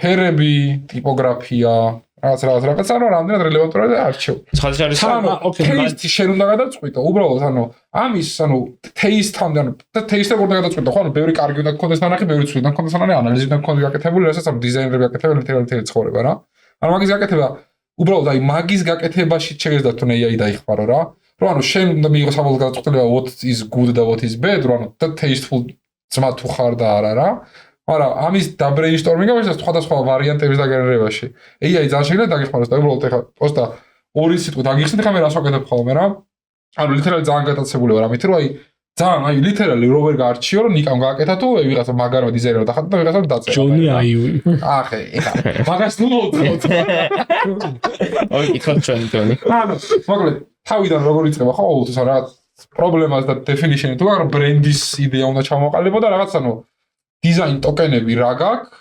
ფერები ტიპოგრაფია რაღაც ანუ რამდენად რელევანტურია და არჩევ. taste-ი შენ უნდა გადაწყვიტო, უბრალოდ ანუ ამის ანუ taste-ამდე ანუ და taste-ი უნდა გადაწყვიტო, ხო ანუ ბევრი კარგი უნდა გქონდეს ნანახი, ბევრი ცუდი უნდა გქონდეს ნანახი, ანალიზი უნდა გქონდეს გაკეთებული, რასაც ანუ დიზაინერები აკეთებენ მთელი ცხოვრება რა. ანუ მაგის გაკეთება უბრალოდ აი მაგის გაკეთებაში შეიძლება თუნ AI დაიხმარო რა. რომ ანუ შენ უნდა მიიღო საბოლოო გადაწყვეტილება what is good და what is bad, რომ ანუ და tasteful ძმა თუ ხარ და არა რა. მაგრამ ამის დაბრეინსტორმინგი და სხვადასხვა ვარიანტების დაგენერებაში. AI ძალიან შეიძლება დაგეხმაროს და უბრალოდ ეხლა პოსტა ორი სიტყვა დაგიხსნით, ხა მე რას ვაკეთებ ხოლმე რა. ანუ ლითერალი ძალიან გადაწებული ვარ ამით, რომ აი ძალიან აი ლითერალი რო ვერ გაარჩიო, რომ ნიკამ გააკეთა თუ ვიღაცა მაგარმა დიზაინერმა დახატა და ვიღაცა დაწერა. ჯონი აიუი. ახე, ეხლა მაგას ნუ მოვწევთ. ოი, იქოთ ჯონი. ანუ მოკლედ თავიდან როგორ იწყება ხო აუთვის რაღაც პრობლემას და დეფინიშენი თუ მაგრამ ბრენდის იდეა უნდა ჩამოყალიბო და რაღაც ანუ დიზაინ ტოკენები რა გაქვს?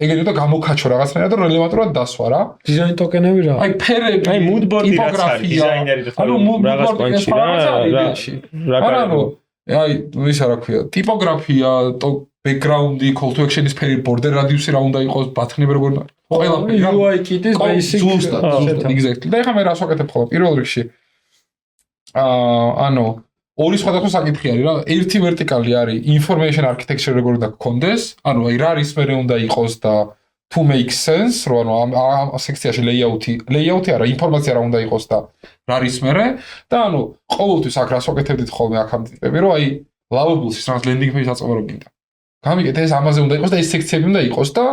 ეგეთი და გამოკაჩო რაღაცნაირად და რელევანტურად დასვა რა. დიზაინ ტოკენები რა? აი ფერები, აი moodboard-ი რაც არის დიზაინერი და რაღაც პონჩი რა. ანუ აი ისა რა ქვია, ტიპოგრაფია, background-ი, call to action-ის ფერი, border radius-ი რა უნდა იყოს, ბათქნები როგორ უნდა. ყველაფერი რა UI kit-ის basic ზუსტად exactly და ეხლა მე რას ვაკეთებ ხოლმე პირველ რიგში ანუ ორი სხვადასხვა საკითხი არის რა ერთი ვერტიკალი არის information architecture როგორ უნდა გქონდეს ანუ აი რა არის მე უნდა იყოს და to make sense რომ ანუ ამ სექციაში layout-ი არა ინფორმაცია რა უნდა იყოს და რა არის მე და ანუ ყოველთვის აქ რას ვაკეთებდით ხოლმე აქ ამ ტიპები რომ აი lovable-ის რაღაც landing page დაწყობა რო გინდა გამიგეთ ეს ამაზე უნდა იყოს და ეს სექციები უნდა იყოს და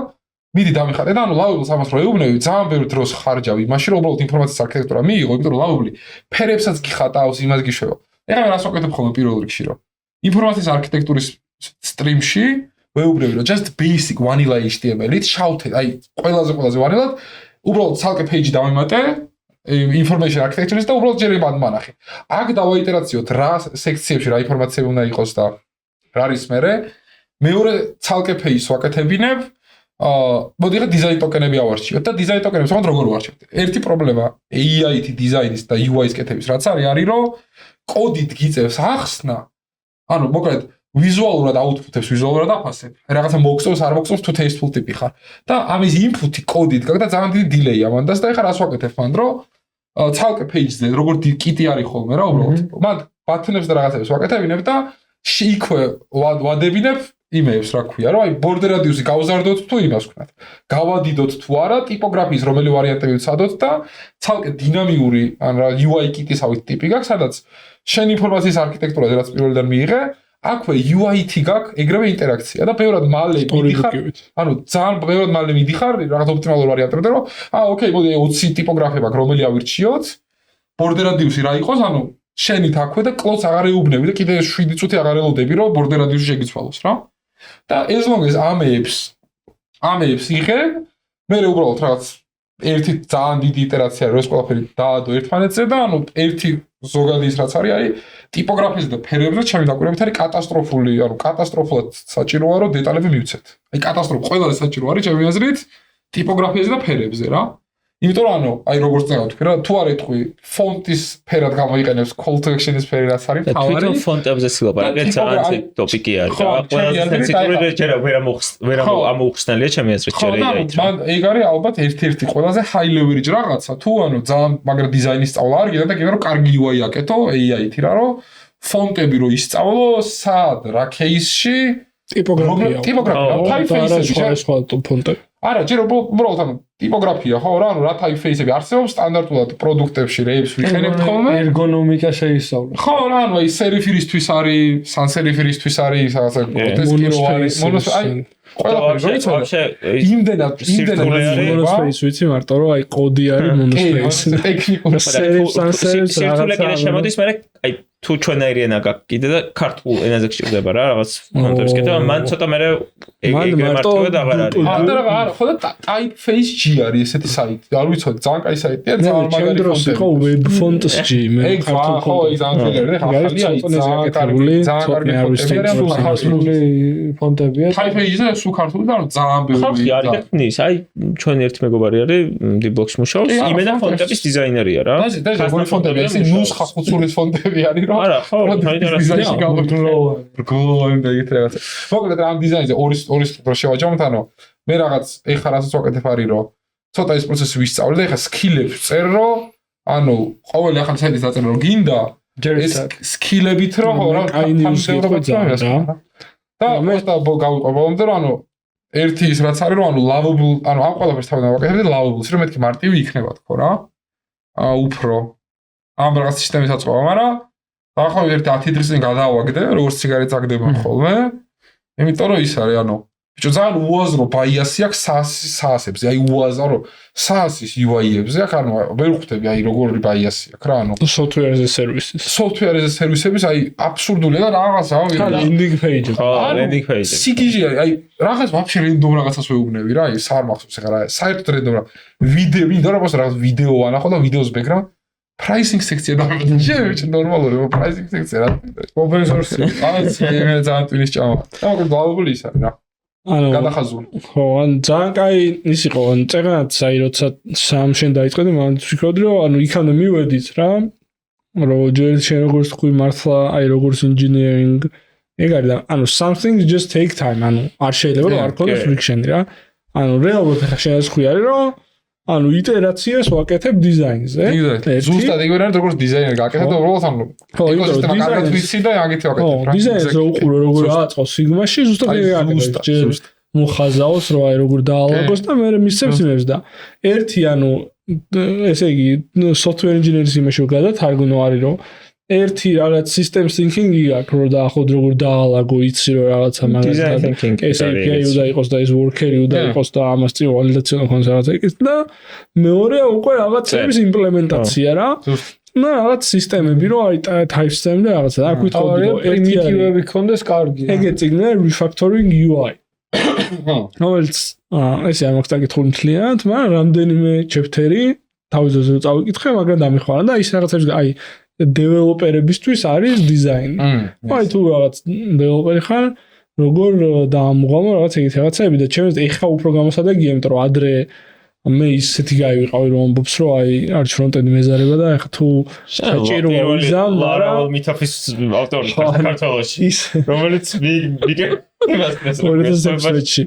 მიდი დამიხატე და ანუ lovable-ს ამას რო ეუბნები ძალიან ბევრ დროს ხარჯავი მაშინ რომ უბრალოდ ინფორმაციის არქიტექტურა მიიღო იმიტომ რომ lovable ფერებსაც გიხატავს იმას გიშვება ეხლა რას ვაკეთებ ხოლმე პირველ რიგში რომ ინფორმაციის არქიტექტურის სტრიმში ვეუბნები რომ just basic vanilla HTML-ით შავთე აი ყველაზე vanilla-ად უბრალოდ ცალკე page-ი დავიმატე information architecture-ის და უბრალოდ ჯერ იმად მანახი აქ დავაიტერაციოთ რა სექციებში რა ინფორმაციები უნდა იყოს და რა არის მეორე ცალკე page-ს ვაკეთებინებ მოდი ახლა design token-ები ავარჩიოთ და design token-ებს თქო როგორ ვარჩევთ ერთი პრობლემა AI-ით design-ის და UI-ის კეთების რაც არის რომ კოდით გიწევს ახსნა ანუ მოკლედ ვიზუალურად აუთპუტებს ვიზუალურად აფასებ რაღაცა მოგწევს არ მოგწევს თუ tasteful ტიპი ხარ და ამის input-ი კოდით გაქვს და ძალიან დიდი delay ამანდას და ეხლა რას ვაკეთებ მან რომ ცალკე page-ზე როგორ კიტი არის ხოლმე რა უბრალოდ მან ბათონებს და რაღაცებს ვაკეთებინებ და იქვე ვადებინებ იმეებს რა ქვია რომ აი border radius-ი გავზარდოთ თუ იმას ვქნათ გავადიდოთ თუ არა ტიპოგრაფიის რომელი ვარიანტები ვცადოთ და ცალკე დინამიური ან რა UI კიტისავით ტიპი გაქვს სადაც შენ ინფორმაციის არქიტექტურაზე რაც პირველიდან მიიღე აქვე UI-ით გაქვს ეგრევე ინტერაქცია და ბევრად მალე მიდიხარ ანუ ძალიან ბევრად მალე მიდიხარ რაღაც ოპტიმალურ ვარიანტებზე რომ ოკეი მოდი 20 ტიპოგრაფია მაქვს რომელი ავირჩიოთ border radius-ი რა იყოს ანუ შენით აქვე და კლოდს აღარ ეუბნები და კიდე 7 წუთი აღარ ელოდები რომ border radius-ი შეგიცვალოს რა და as long as ამეებს იღე მე უბრალოდ რაღაც ერთი ძალიან დიდი იტერაცია რო ეს ყველაფერი დაადო ერთმანეთზე და ანუ ერთი ზოგადი ის რაც არის ტიპოგრაფიაზე და ფერებზე ჩემი დაკვირვებით არის კატასტროფული ანუ კატასტროფულად საჭიროა რომ დეტალები მივცეთ აი კატასტროფა ყველაზე საჭირო არის ჩემი აზრით ტიპოგრაფიაზე და ფერებზე რა იმიტომ რომ ანუ აი როგორც წეგავ თქვი რა თუ არ ეთქვი ფონტის ფერად გამოიყენებს call to action-ის ფერი რაც არის თავარი თვითონ ფონტებზე სილაპარაკე ძალიან ტოპიკი არის და ყველაზე სენსიტიური ჯერა ვერ ამოუხსნელია ჩემი აზრით ჯერ AI-ით მან ეგ არის ალბათ ერთ-ერთი ყველაზე high leverage რაღაცა თუ ანუ ძალიან მაგრამ დიზაინის სწავლა არ გინდა და კიდე რომ კარგი UI აკეთო AI-ით რა რომ ფონტები რო ისწავლო სად რა case-ში ტიპოგრაფია typeface-ები სხვა ფონტები არა ჯერ უბრალოდ ანუ ტიპოგრაფია ხო რა ანუ რა typeface-ები არსებობს სტანდარტულად პროდუქტებში რეებს ვიყენებთ ხოლმე ერგონომიკა შეისწავლე ხო რა ანუ აი სერიფირისთვის არის სან სერიფირისთვის არის რაღაცა გროტესკი რო არის მონოს აი ყველაფერი ვაფშე იმდენად მონოსფეის ვიცი მარტო რომ აი კოდი არის მონოსფეის ტექნიკურ სირთულე შემოდის მე აი თუ ჩვენაირი ენა გაქვს კიდე და ქართულ ენაზე გჭირდება რა რაღაც კონტექსტს კეთება მან ცოტა მე ეგრე მარტივად აღარ არის არა ხო და typeface-G არის ესეთი საიტი არ ვიცოდი ძალიან კაი საიტია ძალიან მაგარი ფონტი იყო web fonts-G მე ქართულ ხო ის ანტილერდი ხალხი ფონტებია typeface-ზე სულ ქართული და ძალიან ბევრი ხალხი არის და ხნის აი ჩვენი ერთი მეგობარი არის D-Block-ში მუშაობს იმენა ფონტების დიზაინერია რა და როგორი ფონტები არის ნუსხა ხუცურის ფონტები არის რა არა ხო დიზაინში გავგლოვანი და ეგეთ რაღაცა მოკლედ ამ დიზაინზე ორი სტრუქტურა შევაჯამოთ ანუ მე რაღაც ეხლა რასაც ვაკეთებ არის რომ ცოტა ეს პროცესი ვისწავლე და ეხლა სკილებს წერ რომ ანუ ყოველი ახალი საიტის დაწერა რომ გინდა ეს სკილებით რომ ხო რა და მე და გავიყვებოდე რომ ანუ ერთი ის რაც არის რომ ანუ lovable ანუ ამ ყველაფერს თავიდან ვაკეთებ და lovable-ს რომ მეთქი მარტივი იქნება თქო რა უფრო ამ რაღაც სისტემის აწყობა მაგრამ ახლა ერთი 10 დღის წინ გადავაგდე როგორც სიგარეტს აგდება ხოლმე იმიტომ რომ ის არის ანუ ბიჭო ძალიან უაზრო ბაიასი აქვს SaaS-ებზე აი უაზრო SaaS-ის UI-ებზე აქ ანუ ვერ ხვდები აი როგორი ბაიასი აქვს რა ანუ software as a service სერვისების აი აბსურდულია და რაღაცა landing page landing page სიგიჟე აი რაღაც ვაფშე რენდომ რაღაცას ვეუბნები რა აი სარმახსოვს ახლა რა საერთოდ რენდომ რა ვიდეო მინდა რა რაღაც ვიდეო ანახო და ვიდეოს background pricing section და შეიძლება ნორმალური pricing section რა open source არის მე ძალიან ტვინის ჭამა და მოკლედ global ის არის რა ანუ გადახაზული ხო ან ძალიან კაი ის იყო ან წერაც აი როცა სამშენ დაიწყე და მან ვფიქრობდი რომ ანუ იქამდე მივედით რა რომ ჯერ შენ როგორც თქვი მართლა აი როგორც engineering ეგ არის და ანუ some things just take time ანუ არ შეიძლება რომ არ ქონდეს friction-ი რა ანუ რეალურად ახლა შენ ხვი არის რომ ანუ იტერაციას ვაკეთებ დიზაინზე. ზუსტად იგივე არის როგორც დიზაინერი გაკეთებ და უბრალოდ ანუ ეკოსისტემა კარგად ვიცი და აგეთი ვაკეთებ რა. დიზაინს რო უყურო როგორ აწყოს სიგმაში ზუსტად ეგრე აკეთებ. მოხაზაოს რო აი როგორ დაალაგოს და მე მისცემს იმებს და ერთი ანუ ესე იგი software engineer-ის იმაში გადათარგმნო არის რომ ერთი რაღაც system thinking-ი აქვს რომ დაახოთ როგორ დაალაგო იცი რომ რაღაცა მაგალითად ეს API უნდა იყოს და ეს worker-ი უნდა იყოს და ამას წინ ვალიდაცია ქონდეს რაღაცა იქით და მეორეა უკვე რაღაცების იმპლემენტაცია რა და რაღაც სისტემები რომ აი type-system და რაღაცა არ გვითხოვდი რომ პრიმიტივები ქონდეს კარგი ეგეც წიგნია refactoring UI რომელიც ესე არ მაქვს დაკითხული მთლიანად მაგრამ რამდენიმე chapter-ი თავის ძროზე წავიკითხე მაგრამ დამიხვალა და ის რაღაცებს აი დეველოპერებისთვის არის დიზაინი. აი თუ რაღაც დეველოპერი ხარ, როგორ დაამუღამო რაღაც ეგეთი რაღაცები და ჩემს ეხა უფრო გამოსადეგია, იმიტომ რომ ადრე მე ისეთი გაივიყავი რომ ამბობს რომ აი არის ფრონტენდი მეზარება და ეხა თუ საჭირო ვიზამ, მაგრამ მითოფის ავტორი საქართველოში, რომელიც იმას ნესწრებში.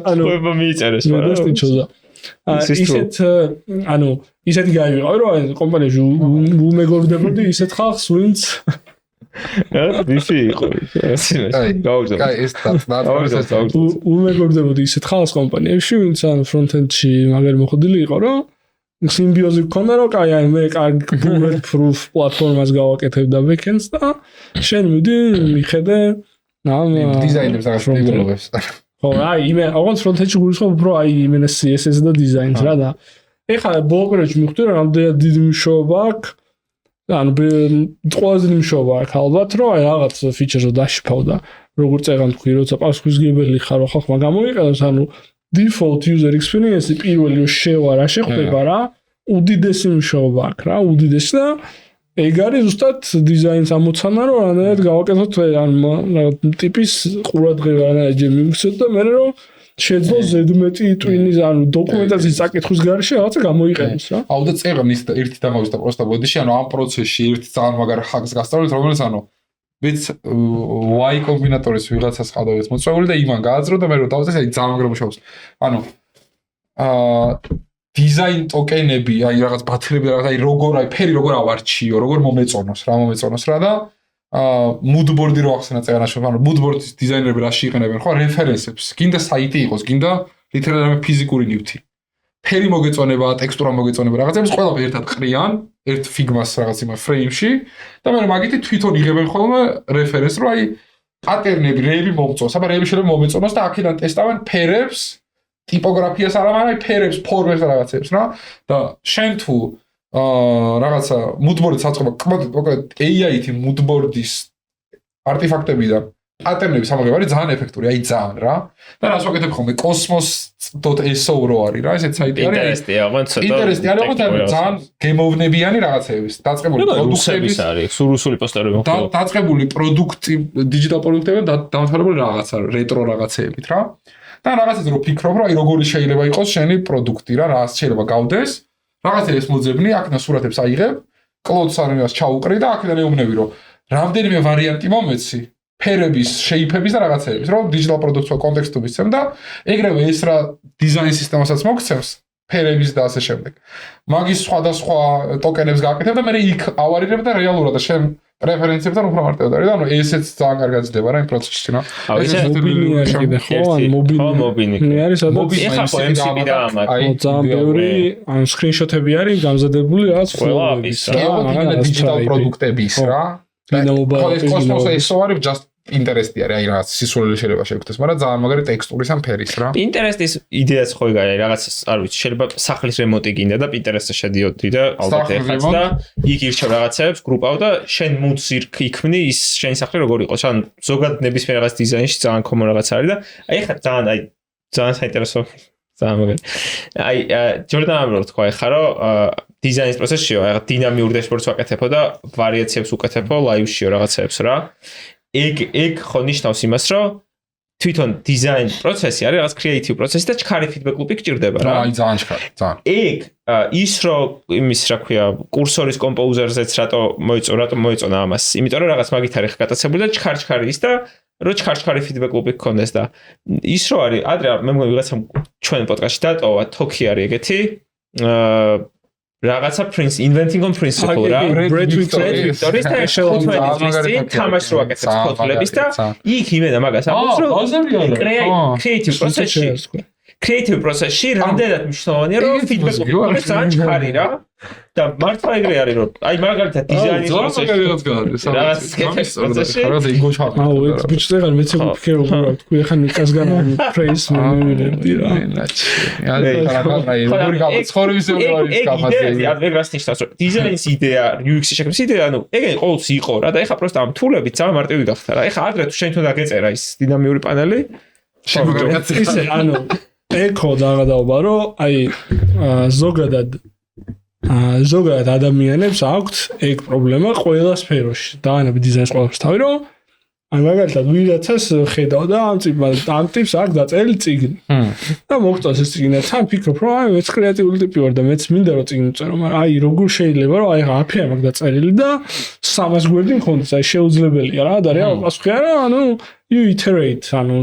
ანუ ხოება მიიწერეს, მაგრამ სტიჩოზა. ისეთ ანუ ისეთი გაივიყავი რომ კომპანიაში უმეგობრდებოდი ისეთ ხალხს ვინც ვიფი იყო კაი ეს დაწნარდა უმეგობრდებოდი ისეთ ხალხს კომპანიაში ვინც ან ფრონტენდში მაგარი მოხდილი იყო რომ სიმბიოზი გქონდა რომ კაი აი მე კარგი bullet proof პლატფორმას გავაკეთებ და backends და შენ მიდი მიხედე ამ დიზაინებს რაღაც პრობლემებს ხო, აი, იმე, აღონც ფრონტენდში გულისხმობ უფრო აი იმენა CSS და დიზაინს რა და ეხლა ბოლო პერიოდში მივხვდი რომ რამდენად დიდი მუშაობა აქვს ანუ ყველაზე დიდი მუშაობა აქვს ალბათ რომ აი რაღაც ფიჩერს დაშიფავ და როგორ წეგან თქვი როცა პასუხისმგებელი ხარ ხალხმა გამოიყენოს ანუ default user experience პირველი შევა რა შეხვდება რა უდიდესი მუშაობა აქვს რა უდიდესი და ეგ არის ზუსტად დიზაინს ამოცანა რომ რანაირად გავაკეთოთ ან ტიპის ყურადღება რანაირად მივიქცეთ და მე რომ შეძლო ზედმეტი ტვინის ანუ დოკუმენტაციის წაკითხვის გარეშე რაღაცა გამოიყენოს რა. აუ და წერან ის ერთი დამავის და პროსტა ბოდიში ანუ ამ პროცესში ერთი ძალიან მაგარი ხაკს გასწავლეთ რომელიც ანუ ვიც y კომბინატორის ვიღაცას ყავდა ეს მოწვეული და იმან გააძრო და მე რომ დავწერე აი ძალიან მაგრა მუშაობს. ანუ დიზაინ ტოკენები, აი რაღაც ბათერები რაღაც აი როგორ აი ფერი როგორ ავარჩიო, როგორ მომეწონოს რა და moodboard-ი რო ახსენა წერანაში, ანუ moodboard-ის დიზაინერები რაში იყენებენ, ხო, რეფერენსებს. გინდა საიტი იყოს, გინდა literally ფიზიკური ნივთი. ფერი მოგეწონება, ტექსტურა მოგეწონება, რაღაცებს ყველაფერი ერთად ყრიან, ერთ ფიგმას რაღაც იმ ფრეიმში და მე მაგითი თვითონ იღებენ ხოლმე რეფერენს, რომ აი პატერნები, რეები მომწონს, აბა რეები შეიძლება მომეწონოს და აქედან ტესტავენ ფერებს ტიპოგრაფიას არა, მაგრამ ფერებს, ფორმებს და რაღაცებს რა. და შენ თუ რაღაცა moodboard-ს აწყობა, კონკრეტ AI-ით moodboard-ის არტეფაქტებიდან პატერნების ამოღება არის ძალიან ეფექტური, აი ძალიან რა. და რას ვაკეთებ ხოლმე cosmos.so რო არის რა, ესეც საიტი არის. ინტერესტია, მაგრამ ცოტა. ინტერესტია, მაგრამ ძალიან გემოვნებიანი რაღაცების, დაწყებული პროდუქტების არის, სურუსული პოსტერები მოხდება. დაწყებული პროდუქტი, დიჯიტალ პროდუქტები და დამთავრებული რაღაცა, რეტრო რაღაცეებით რა. და რაღაცას რო ფიქრობ, რომ აი როგორი შეიძლება იყოს შენი პროდუქტი რა, რა შეიძლება გავდეს. რაღაცას მოძებნი, აქედან სურათებს აიღებ, კლოდს არ იმას ჩაუყრი და აქედან ეუბნები, რომ რამდენიმე ვარიანტი მომეცი, ფერების, შეიფების და რაღაცეების, რომ დიჯიტალ პროდუქტს კონტექსტი ვიცემ და ეგრევე ეს რა დიზაინ სისტემასაც მოგცემს, ფერების და ასე შემდეგ. მაგის სხვადასხვა ტოკენებს გააკეთებ და მე იქ ავარირებ და რეალურად და შენ პრეფერენციებთან უფრო მარტივად არის და ანუ ესეც ძალიან კარგად ძდება რა იმ პროცესში რა. ეს მობილი არის კიდე ხო ან მობილი. მე არის სადაც ეხა ხო MCP და ამათ. ძალიან ბევრი ან სკრინშოტები არის გამზადებული რაღაც ფლოუების რა. მაგრამ დიჯიტალ პროდუქტების რა. დინამობა კოსმოსი ესო არის just ინტერესტი არის, აი რაღაც სისულელი შეიძლება შეგხვდეს, მაგრამ ძალიან მაგარი ტექსტურის ან ფერის რა. ინტერესტის იდეაც ხო იგაა, რაღაც არ ვიცი, შეიძლება სახლის რემონტი გინდა და პინტერესტზე შედიოდი და ალბათ ეხაც და იქ ირჩევ რაღაცებს, გრუპავ და შენ მუდს იქმნი ის შენი სახლი როგორ იყოს. ან ზოგადად ნებისმიერ რაღაც დიზაინში ძალიან common რაღაც არის და აი ეხლა ძალიან საინტერესო ძალიან მაგარი. აი ჯორდანამ თქვა ეხლა რომ დიზაინის პროცესშიო, აი დინამიურ დაშბორდს ვაკეთებო და ვარიაციებს უკეთებო ლაივშიო რაღაცებს რა. ეგ ხო ნიშნავს იმას, რომ თვითონ დიზაინ პროცესი არის რაღაც კრეატივ პროცესი და ჩქარი ფიდბექ ლუპი გჭირდება რა. აი ძალიან ჩქარი, ძალიან. ეგ ის რომ იმის რა ქვია, კურსორის კომპოზერზეც რატო მოიწონა ამას? იმიტომ რომ რაღაც მაგით არის გატაცებული და ჩქარი ის და რო ჩქარჩქარი feedback loop-ი გქონდეს და ის რო არის ადრე მე მგონი ვიღაცამ ჩვენ პოდკასტში დატოვა თოქი არის ეგეთი რაღაცა prince inventing on principle რა Brad Victoris და შელოთვენის თამაშს რო აკეთებს ქოთლების და იქ იმენა მაგას ამბობს რომ creative process-ში რამდენად მნიშვნელოვანია რომ feedback loop-ი ძალიან ჩქარი რა და მართლა ეგრე არის რომ აი მაგალითად დიზაინის პროცესში რაღაცა იგოჩა აუ ეს ბიჭები მეც ვფიქრე როგორ თქვი ახლა ნიკასგან praise მივიღებდი რა როგორი გაცხორების არის კაფაზე ან ეგრას ნიშნავს რომ დიზაინის იდეა UX-ი შექმნის იდეა ანუ ეგ ყოველთვის იყო რა და ეხლა პროსტა ამ თულებით ძალიან მარტივი გახდა რა ეხლა ადრე თუ შენ თუ დაგეწერა ის დინამიური პანელი ისე ანუ ეკო დაღადაობა რომ აი ზოგადად ადამიანებს აქვთ ეგ პრობლემა ყველა სფეროში დაანები დიზაინის ყველაფერს თავი რომ აი მაგალითად ვიღაცას ხედავ და ამ ტიპს აქვს დაწერილი წიგნი და მოგწონს ეს წიგნი თან ფიქრობ რომ აი მეც კრეატიული ტიპი ვარ და მეც მინდა რომ წიგნი ვწერო მაგრამ აი როგორ შეიძლება რომ აი აფია მაგ დაწერილი და 300 გვერდი მქონდეს აი შეუძლებელია რა და რეალ პასუხი არა ანუ you iterate ანუ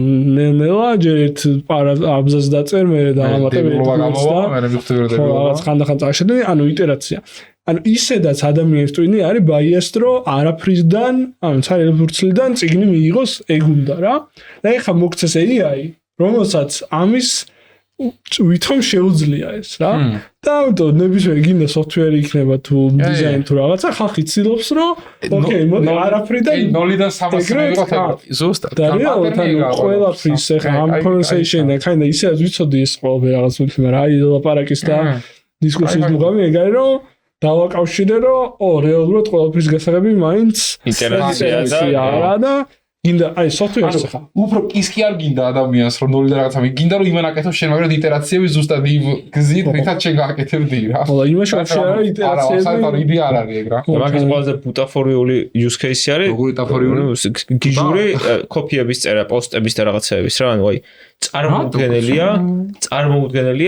ნელა ჯერეთ აბზას დაწერ მე და ამატებ რაღაც ხანდახან წაშენე ანუ იტერაცია ანუ ისედაც ადამიანის ტვინი არის biased რომ არაფრისგან ანუ ცარიელ ფურცლიდან წიგნი მიიღოს ეგ უნდა რა და ეხა მოგცეს AI რომელსაც ამის ვითომ შეუძლია ეს რა და ამიტომ ნებისმიერ გინდა software იქნება თუ დიზაინი თუ რაღაცა ხალხი ცდილობს რომ ოკეი მოდი არაფრიდან 0-დან 300 მიიღოთ ზუსტად და რეალურად ყველაფრის ეხა ამ conversation-ი ხაინდა ისედაც ვიცოდი ეს ყველაფერი რაღაც უცხო მაგრამ აი ლაპარაკის და დისკუსიის მუღამი ეგ არის რომ დავაკავშირე რომ რეალურად ყველაფრის გასაღები მაინც ინტერესია და გინდა აი software-ს ხა უფრო ის კი არ გინდა ადამიანს რომ 0-დან რაღაცა გინდა რომ იმან აკეთოს შენ მაგრამ იტერაციები ზუსტად იმ გზით რითაც შენ გააკეთებდი რა ხო იმაში ვაფშე იტერაციები არა იდეა არ არის ეგ რა მაგის ყველაზე ბუტაფორიული use case-ი არის როგორი ბუტაფორიული გიჟური კოპიების წერა პოსტების და რაღაცეების რა ანუ აი წარმოუდგენელია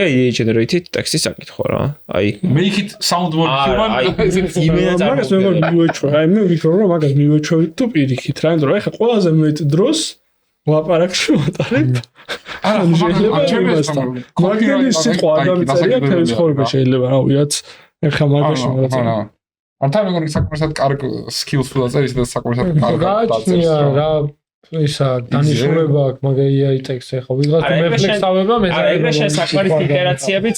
AI generated text-ის საკითხვა რა აი make it sound more human იმენა მაგას მე მივეჩვე აი მე ვიქრობ რომ მაგას მივეჩვევით თუ პირიქით რა იმიტომ რომ ეხლა ყველაზე მეტ დროს ლაპარაკში ვატარებ არა შეიძლება იმასთან მაგელი სიტყვა ადამიანია თელის ხორბა შეიძლება რა ვიღაც ეხლა მაგაში მოვაწერ ანთან მეგონი საკმარისად კარგ skills თუ დაწერის და საკმარისად კარგ გააჩნია რა ისა დანიშნულება აქვს მაგ AI text-ს ეხლა ვიღაც მეხლექსავება მე არა ეგრე შენ საკმარისი ინტერაციებით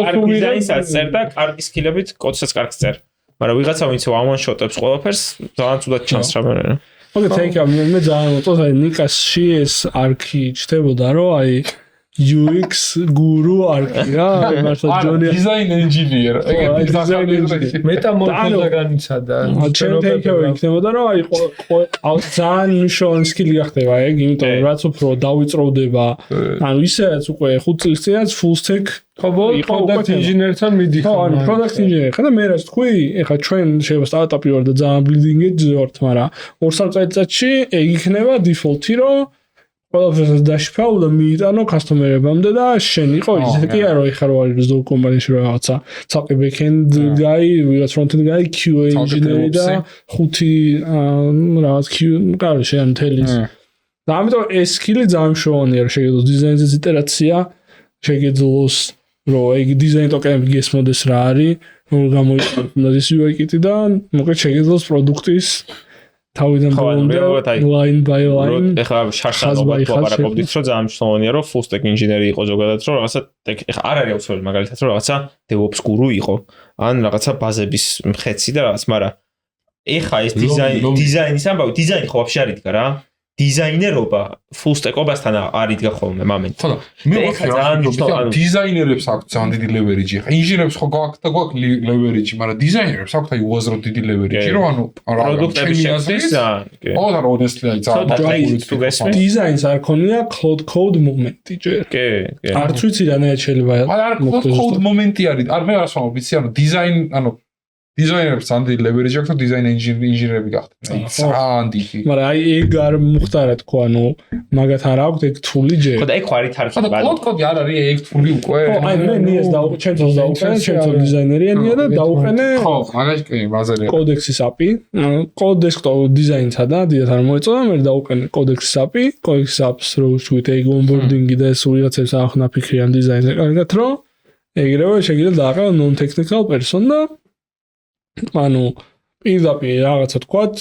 კარგ დიზაინსაც წერდა და კარგი სკილებით კოდსაც კარგს წერს მაგრამ ვიღაცა ვინც one shot-ებს ყველაფერს ძალიან ცუდად ჩანს რა მე ოკეი თეიკა მე ძალიან მოწონს აი ნიკასში ეს არქი ჩდებოდა რომ აი UX guru არქი რა მართლა ჯონი design engineer ეგეთი დიზაინერი მეტამორფოზა განიცადა ჩვენ თეიკა იქნებოდა რომ აი ძალიან მნიშვნელოვანი სკილი გახდება ეგ იმიტომ რომ რაც უფრო დავიწროვდება ანუ ისედაც უკვე 5 წლის წინაც full stack product engineer-თან მიდიხარ ხო ანუ product engineer ხა და მე რაც თქვი ეხა ჩვენ შეიძლება სტარტაპი ვარ და ძალიან bleeding-edge ვართ მაგრამ 2-3 წელიწადში ეგ იქნება default-ი რომ ყველაფერს დაშფავ და მიიტანო customer-ებამდე და შენ იყო ისე კი არა ეხა რო არის ზოგ კომპანიაში რაღაცა ცალკე back-end guy, ვიღაც front-end guy, QA engineer და 5 რაღაც QA შენ თელის და ამიტომ ეს სკილი ძალიან მნიშვნელოვანია რომ შეგეძლოს დიზაინზეც იტერაცია შეგეძლოს რომ ეგ დიზაინ ტოკენები გესმოდეს რა არის რომ გამოიყენოს ეს UI kit და მოკლედ შეგეძლოს პროდუქტის თავიდან ბოლომდე line by line ეხლა შარშანობა ვაპარაკობდით რომ ძალიან მნიშვნელოვანია რომ full stack engineer იყო ზოგადად რომ რაღაცა ეხლა არ არის აუცილებელი მაგალითად რომ რაღაცა DevOps guru იყო ან რაღაცა ბაზების მხეცი და რაღაც მაგრამ ეხლა ეს დიზაინის ამბავი დიზაინი ხო ვაფშე არ იდგა რა დიზაინერობა full stack-ობასთან არ იდგა ხოლმე მომენტ. ხო და მე ვთქვი დიზაინერებს აქვს ძალიან დიდი leverage. ხა ინჟინერებს ხო გააქვს და გვაქვს leverage, მაგრამ დიზაინერებს აქვს აი უაზროდ დიდი leverage, რომ ანუ პროდუქტების შექმნის ო და honestly აი ძალიან დიზაინს არ ქონია code მომენტი ჯერ. კი, კი. არც ვიცი რანაირად შეიძლება. არა code მომენტი არის. არ მე არ ასვამობ, ვიცი ანუ დიზაინ ანუ დიზაინერებს ძალიან ლევერეჯი აქვს და დიზაინ ინჟინერები გახდნენ. აი ძალიან დიდი. მაგრამ აი ეგ არ მოხდარა თქო, ანუ მაგათ არ აქვს ეგ თული ჯერ. ხო და ეგ ხარ ითარგმნა. და კოდი არ არის ეგ თული უკვე. ხო, აი მე ნიეს ჩემთვის დაუყენე, ჩემთვის დიზაინერია ნია და დაუყენე. ხო, მაგაში კი ბაზარია. კოდექსის API, კოდ დესკტოპ დიზაინსა და დიდად არ მოეწონა, მე დაუყენე კოდექსის API, კოდექსის API-ს როგორც ვთქვით, ეგ onboarding-ი და ეს ვიღაცებს ახნა ფიქრიან დიზაინზე კარგად, რომ ეგრევე შეიძლება დააყენო non-technical person და ანუ პირდაპირ რაღაცა თქვათ,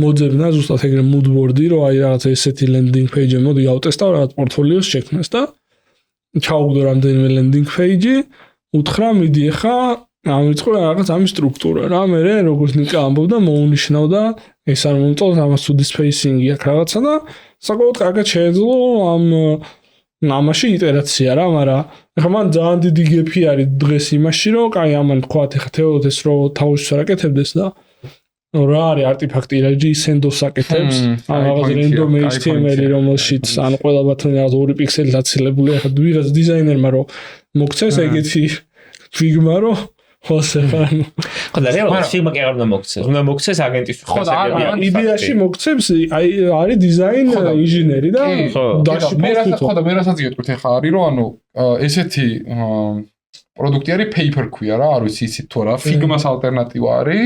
მოძებნა ზუსტად ეგრე mood board-ი, რომ აი რაღაცა ესეთი landing page-ი მოდი გავტესტავ რაღაც პორტფოლიოს შექმნას და ჩაუგდო რამდენიმე landing page-ი, უთხრა მიდი ახლა ამიწყო რაღაც ამის სტრუქტურა რა, მე როგორც ნიკა ამბობდა, მოუნიშნავდა ეს არ მომწონს ამას თუ spacing-ი აქვს რაღაცა და საკმაოდ კარგად შეეძლო ამაში იტერაცია რა, მაგრამ ეხლა მან ძალიან დიდი გეფი არის დღეს იმაში, რომ კაი ამან თქვათ ეხლა თეორიას რომ თავისს აკეთებდეს და რა არის არტიფაქტი რა JSON-ს აკეთებს, ან რაღაც random HTML-ი რომელშიც ან ყველა ბათონი რაღაც 2 პიქსელით აცილებული, ეხლა ვიღაც დიზაინერმა რომ მოგცეს ეგეთი Figma რომ ხოსე ანუ ხო და რეალურად Figma კი არ უნდა მოგცეს, უნდა მოგცეს აგენტის ხო და იდეაში მოგცემს აი არის დიზაინ ინჟინერი და დაში მე რასაც გეტყვით ახლა არის რომ ანუ ესეთი პროდუქტი არის paper ქვია რა, არ ვიცი იცით თუ არა, Figma-ს ალტერნატივა არის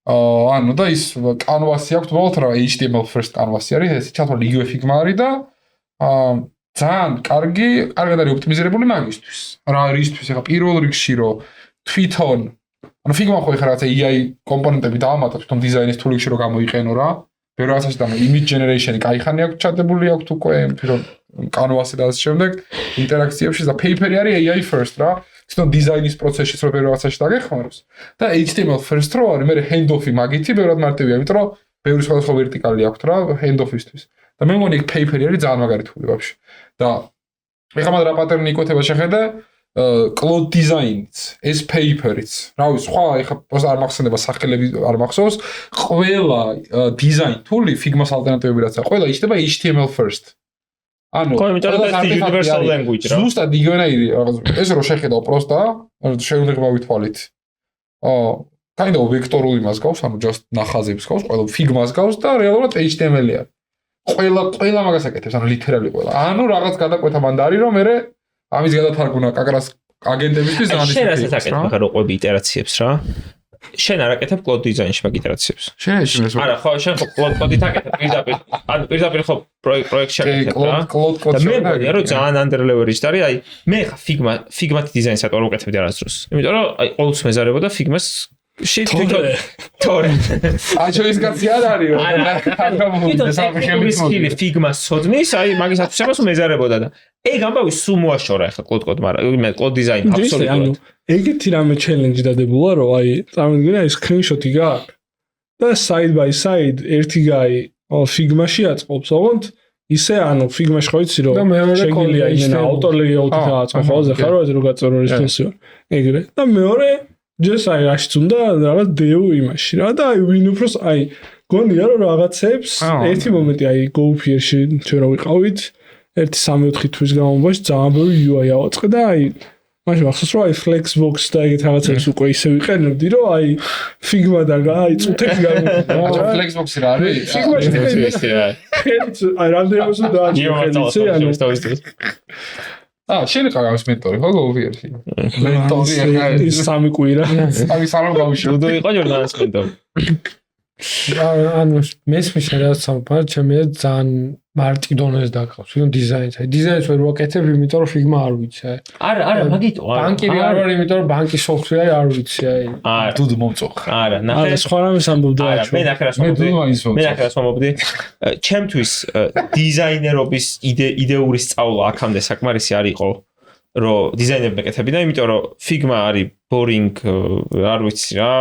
ანუ და ის canvas-ი აქვს უბრალოდ რა HTML first canvas-ი არის, ეს ჩათვალე იგივე Figma არის და ძალიან კარგად არის ოპტიმიზირებული მაგისთვის. რა არის ისთვის ახლა პირველ რიგში რომ თვითონ ანუ Figma ხო ეხლა რაღაცა AI კომპონენტები დაამატა თვითონ დიზაინის თულში რომ გამოიყენო რა. ბევრ რაღაცაში და image generation-ი кайხანი აქვს ჩადებული აქვს უკვე თვითონ canvas-ი და ასე შემდეგ ინტერაქციებში და paper-ი არის AI first რა. თვითონ დიზაინის პროცესში რო ბევრ რაღაცაში დაგეხმაროს და HTML first რო არის მე hand-off-ი მაგითი ბევრად მარტივია, იმიტომ რომ ბევრი სხვადასხვა ვერტიკალი აქვს რა hand-off-ისთვის. და მე მგონი paper-ი არის ძალიან მაგარი თული ვაფშე. და ეხლა მაგ რა პატერნი იკვეთება შეხედე cloud design-იც, ეს paper-იც. რა ვიცი, სხვა ეხლა არ მახსენდება სახელები არ მახსოვს, ყველა design tool-ი Figma-ს ალტერნატივები რაც არის, ყველა იჭდება HTML first. ანუ ხო, იმიტომ რომ ეს universal language რა. ზუსტად იგივენაირი რაღაც ეს რო შეხედავ პროსტა, შეუძლება ვითვალით. kind of ვექტორული მას გავს, ანუ just ნახაზებს გავს, ყველა Figma-ს გავს და რეალურად HTML-ია. ყველა მაგას აკეთებს, ანუ literally ყველა. ანუ რაღაც გადაკვეთა მანდ არის, რომ მე ამის გადათარგმნა კაკრას აგენტებისთვის ძალიან ისე რასაც აკეთებ ახლა რო ყვები იტერაციებს რა. შენ არ აკეთებ cloud design-ში მაგ იტერაციებს. შენ არა, ხო, შენ cloud-ით აკეთებ პირდაპირ. ანუ პირდაპირ ხო პროექტში აკეთებ რა. და მე მგონია რომ ძალიან under-leveraged არის, აი მე ხა Figma-ით დიზაინს ატვარ უკეთებდი არასდროს. იმიტომ რომ აი ყოველთვის მეზარებოდა Figma-ს თორე. აჩოის კაცი არ არის რომ სკილი Figma-ს ცოდნის, აი მაგის აფიქსებას მეზარებოდა და ეგ ამბავი სულ მოაშორა ახლა cloud, მაგრამ მე cloud design აბსოლუტურად. ეგეთი რამე challenge დადებულა რომ აი წამიდგინა ის screenshot-ი გააქვს და side by side ერთი gui Figma-ში აწყობს, ოღონდ ისე ანუ Figma-ში ხო იცი რომ შეგიძლია იმენა auto-layout-ით დააწყო ხოლმე ხარ რომ რო გაწერო responsive ეგრე და მეორე just აი რაშიც უნდა რაღაც dev იმაში რა და აი ვინ უფროს აი გონია რომ რაღაცებს ერთი მომენტი აი GoPuer-ში ჩვენ რა ვიყავით 1-3-4 თვის განმავლობაში ძალიან ბევრი UI ავაწყე და აი მაშინ მახსოვს რომ აი Flexbox და ეგეთ რაღაცებს უკვე ისე ვიყენებდი რომ აი Figma და აი წუთები გამოვიდა Flexbox-ი რა არის? Flexbox-ი რა. აი რამდენიც დააჭირე ანუ შენ იყავ ამის მენტორი ხო GoPuer-ში? მენტორი ახლა ის სამი კვირა ამის არ გავუშვი. დუდო იყო ჟურნალის მენტორი. ანუ მესმის რაღაც სამყარო ჩემი ძალიან მარტი დონეზე დაკავს. ვინ დიზაინს, აი დიზაინს ვერ ვაკეთებ, იმიტომ რომ Figma არ ვიცი, აი. არა, მაგიტო. ბანკირი არ ვარ, იმიტომ რომ ბანკის software არ ვიცი, აი. დუდო მომწოხ. არა, ნახე. სხვა რამეს ამბობდა. არა, მე ნახე რას მომობდი. ჩემთვის დიზაინერობის იდეური სწავლა აქამდე საკმარისი არ იყო. რომ დიზაინერები ეკეთებინა, იმიტომ რომ Figma არის boring, არ ვიცი რა.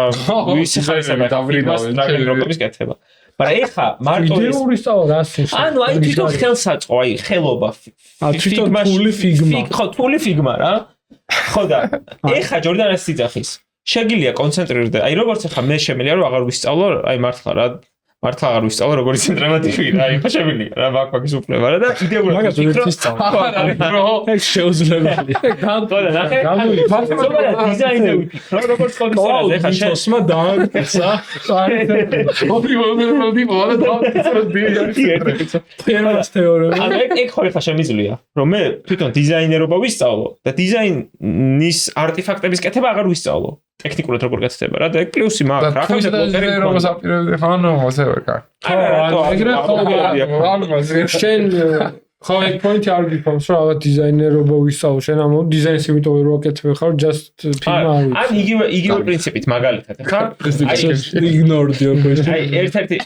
ვისი ხარისება Figma-ს კეთება. მაგრამ ეხა მარტო იდეური სწავლა რას ანუ აი თვითონ ხელსაწყო, აი ხელობა Figma. ხო, თული Figma რა. ხო და ეხა ჯორდანას სიძახის. შეგიძლია კონცენტრირდე. აი როგორც ეხა მე შემიძლია რომ აღარ ვისწავლო, აი მართლა რა. მართლა არ ვისწავლე როგორ იცენტრებადები რა იფაშებინია რა მაგის უფლება რა და იდეურად მაგას ვერ ვისწავლე. ეგ შეუძლებელია. გამდოდა ნახე დიზაინერი ვიფიქრო როგორ სწორია ხა შენ დააგეცა. ფერმას თეორია. ანუ ეგ ხო ხა შემიძლია რომ მე თვითონ დიზაინერობა ვისწავლო და დიზაინის არტიფაქტების კეთება აღარ ვისწავლო ტექნიკურად როგორ გაცდება რა და ეგ პლუსი მაქვს რა ხა დიზაინერობას აპირებდი ხანო ასე ვერ კარ. შენ ხო ეგ პოინტი არ გიქონს რომ რაღაც დიზაინერობა ვისწავლო შენ ამ დიზაინს იმიტომ რომ აკეთებ ხარ just ფილმ არ ან იგივე პრინციპით მაგალითად ხა ignore the question. აი ერთ-ერთი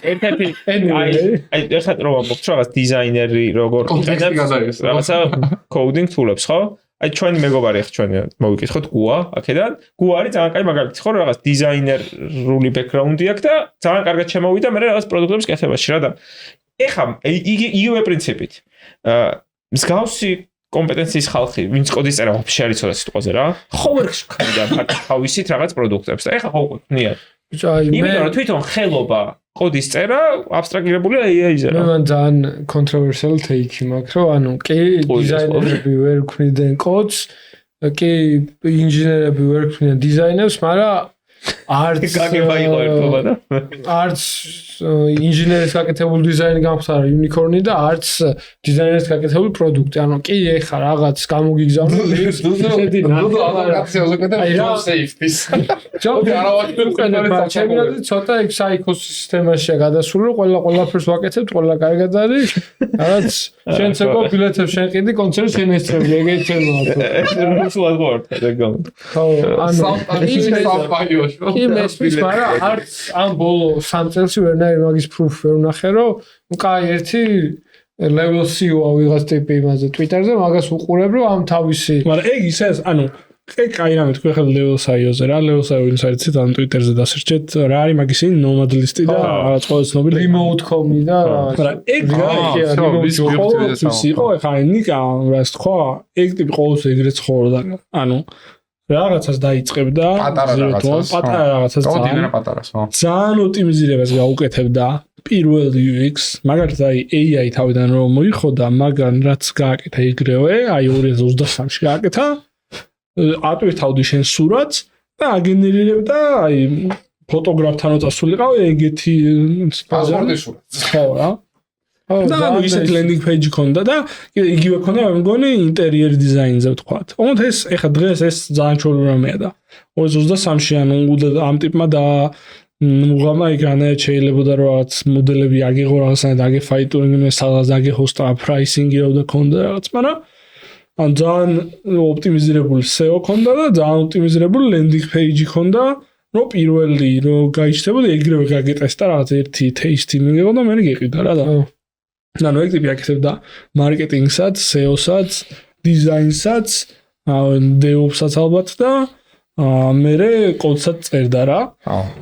აი ერთად რომ ვამბობთ რაღაც დიზაინერი როგორ რაღაცა coding tools ხო აი ჩვენი მეგობარი ხა ჩვენი მოვიკითხოთ გუა აქედან გუა არის ძალიან კაი მაგალითი ხო რაღაც დიზაინერული ბექგრაუნდი აქვს და ძალიან კარგად შემოვიდა მე რაღაც პროდუქტების კეთებაში რა და ეხა იგივე პრინციპით მსგავსი კომპეტენციის ხალხი ვინც კოდის წერა ვაფშე არ იცოდა სიტყვაზე რა ხო ვერ ხმიდა თავისით რაღაც პროდუქტებს და ეხა ხო ყოფნია იმიტომ რომ თვითონ ხელობა კოდის წერა აბსტრაქტირებულია AI-ზე რა მე მან ძალიან controversial take მაქვს რომ ანუ კი დიზაინერები ვერ ქმნიდნენ კოდს კი ინჟინერები ვერ ქმნიდნენ დიზაინერს მაგრამ არც გაგება იყო ერთობა და არც ინჟინერის გაკეთებული დიზაინი გამხსარა unicorn-ი და არც დიზაინერის გაკეთებული პროდუქტი. ანუ კი ეხა რაღაც გამოგიგზავნე ისეთი ჩემი ცოტა ეგ საიკოსისტემაშია გადასული რომ ყველაფერს ვაკეთებთ, ყველა კარგად არის. რაღაც შენ ცეკო ბილეთებს შენ ყიდი კონცერტს შენ ესწრები ეგეთ ჩემო. სულად ვარ ეგ ხო ანუ კი მესმის, მაგრამ არც ამ ბოლო 3 წელსი ვერნაირი მაგის proof ვერ ვნახე, რომ კაი ერთი level CEO-ა ვიღაც ტიპი იმაზე Twitter-ზე მაგას უყურებ, რომ ამ თავისი მაგრამ ეგ ისეს, ანუ ეგ კაი რამე თქვი ხელ level CEO-ზე რა, level CEO ინსაიტსით ან Twitter-ზე დასერჩეთ, რა არის მაგის ინ nomad list-ი და რაღაც ყველა ცნობილი remote com-ი და მაგრამ ეგ იყო ხა ნიკა რას თქვა, ეგ ტიპი ყოველთვის ეგრე ცხოვრობდა, ანუ რაღაცას დაიწყებდა პატარა რაღაცას ძალიან ოპტიმიზირებას გაუკეთებდა პირველ UX მაგალითად აი AI თავიდან რომ მოიხოდა მაგან რაც გააკეთა ეგრევე აი 2023-ში გააკეთა ატვირთავდი შენ სურათს და აგენერირებდა აი ფოტოგრაფთან წასულიყავ ეგეთი პასპორტის სურათს ხო რა და ანუ ისეთ ლენდინგ პეიჯი ქონდა და იგივე ქონდა მე მგონი ინტერიერ დიზაინზე ვთქვათ. ოღონდ ეს ეხა დღეს ეს ძალიან ჩვეულებრივი რამეა და 2023-ში ანუ ამ ტიპმა და უღამა იგანა შეიძლება რომ რაღაც მოდელები აგიღო რაღაცნაირად აგე ფაიტურინგი სადაც აგე ჰოსტა პრაისინგი რა და ქონდა რაღაც მაგრამ ან ძალიან ოპტიმიზირებული SEO ქონდა და ძალიან ოპტიმიზირებული ლენდინგ პეიჯი ქონდა რომ პირველი რომ გაიჩნდებოდა ეგრევე გაგეტესტა რაღაც ერთი ტეისტი მიგიღო და მე გიყიდა რა და ანუ ეგ ტიპი აკეთებდა მარკეტინგსაც, SEO-საც, დიზაინსაც, DevOps-საც ალბათ და მერე კოდსაც წერდა რა.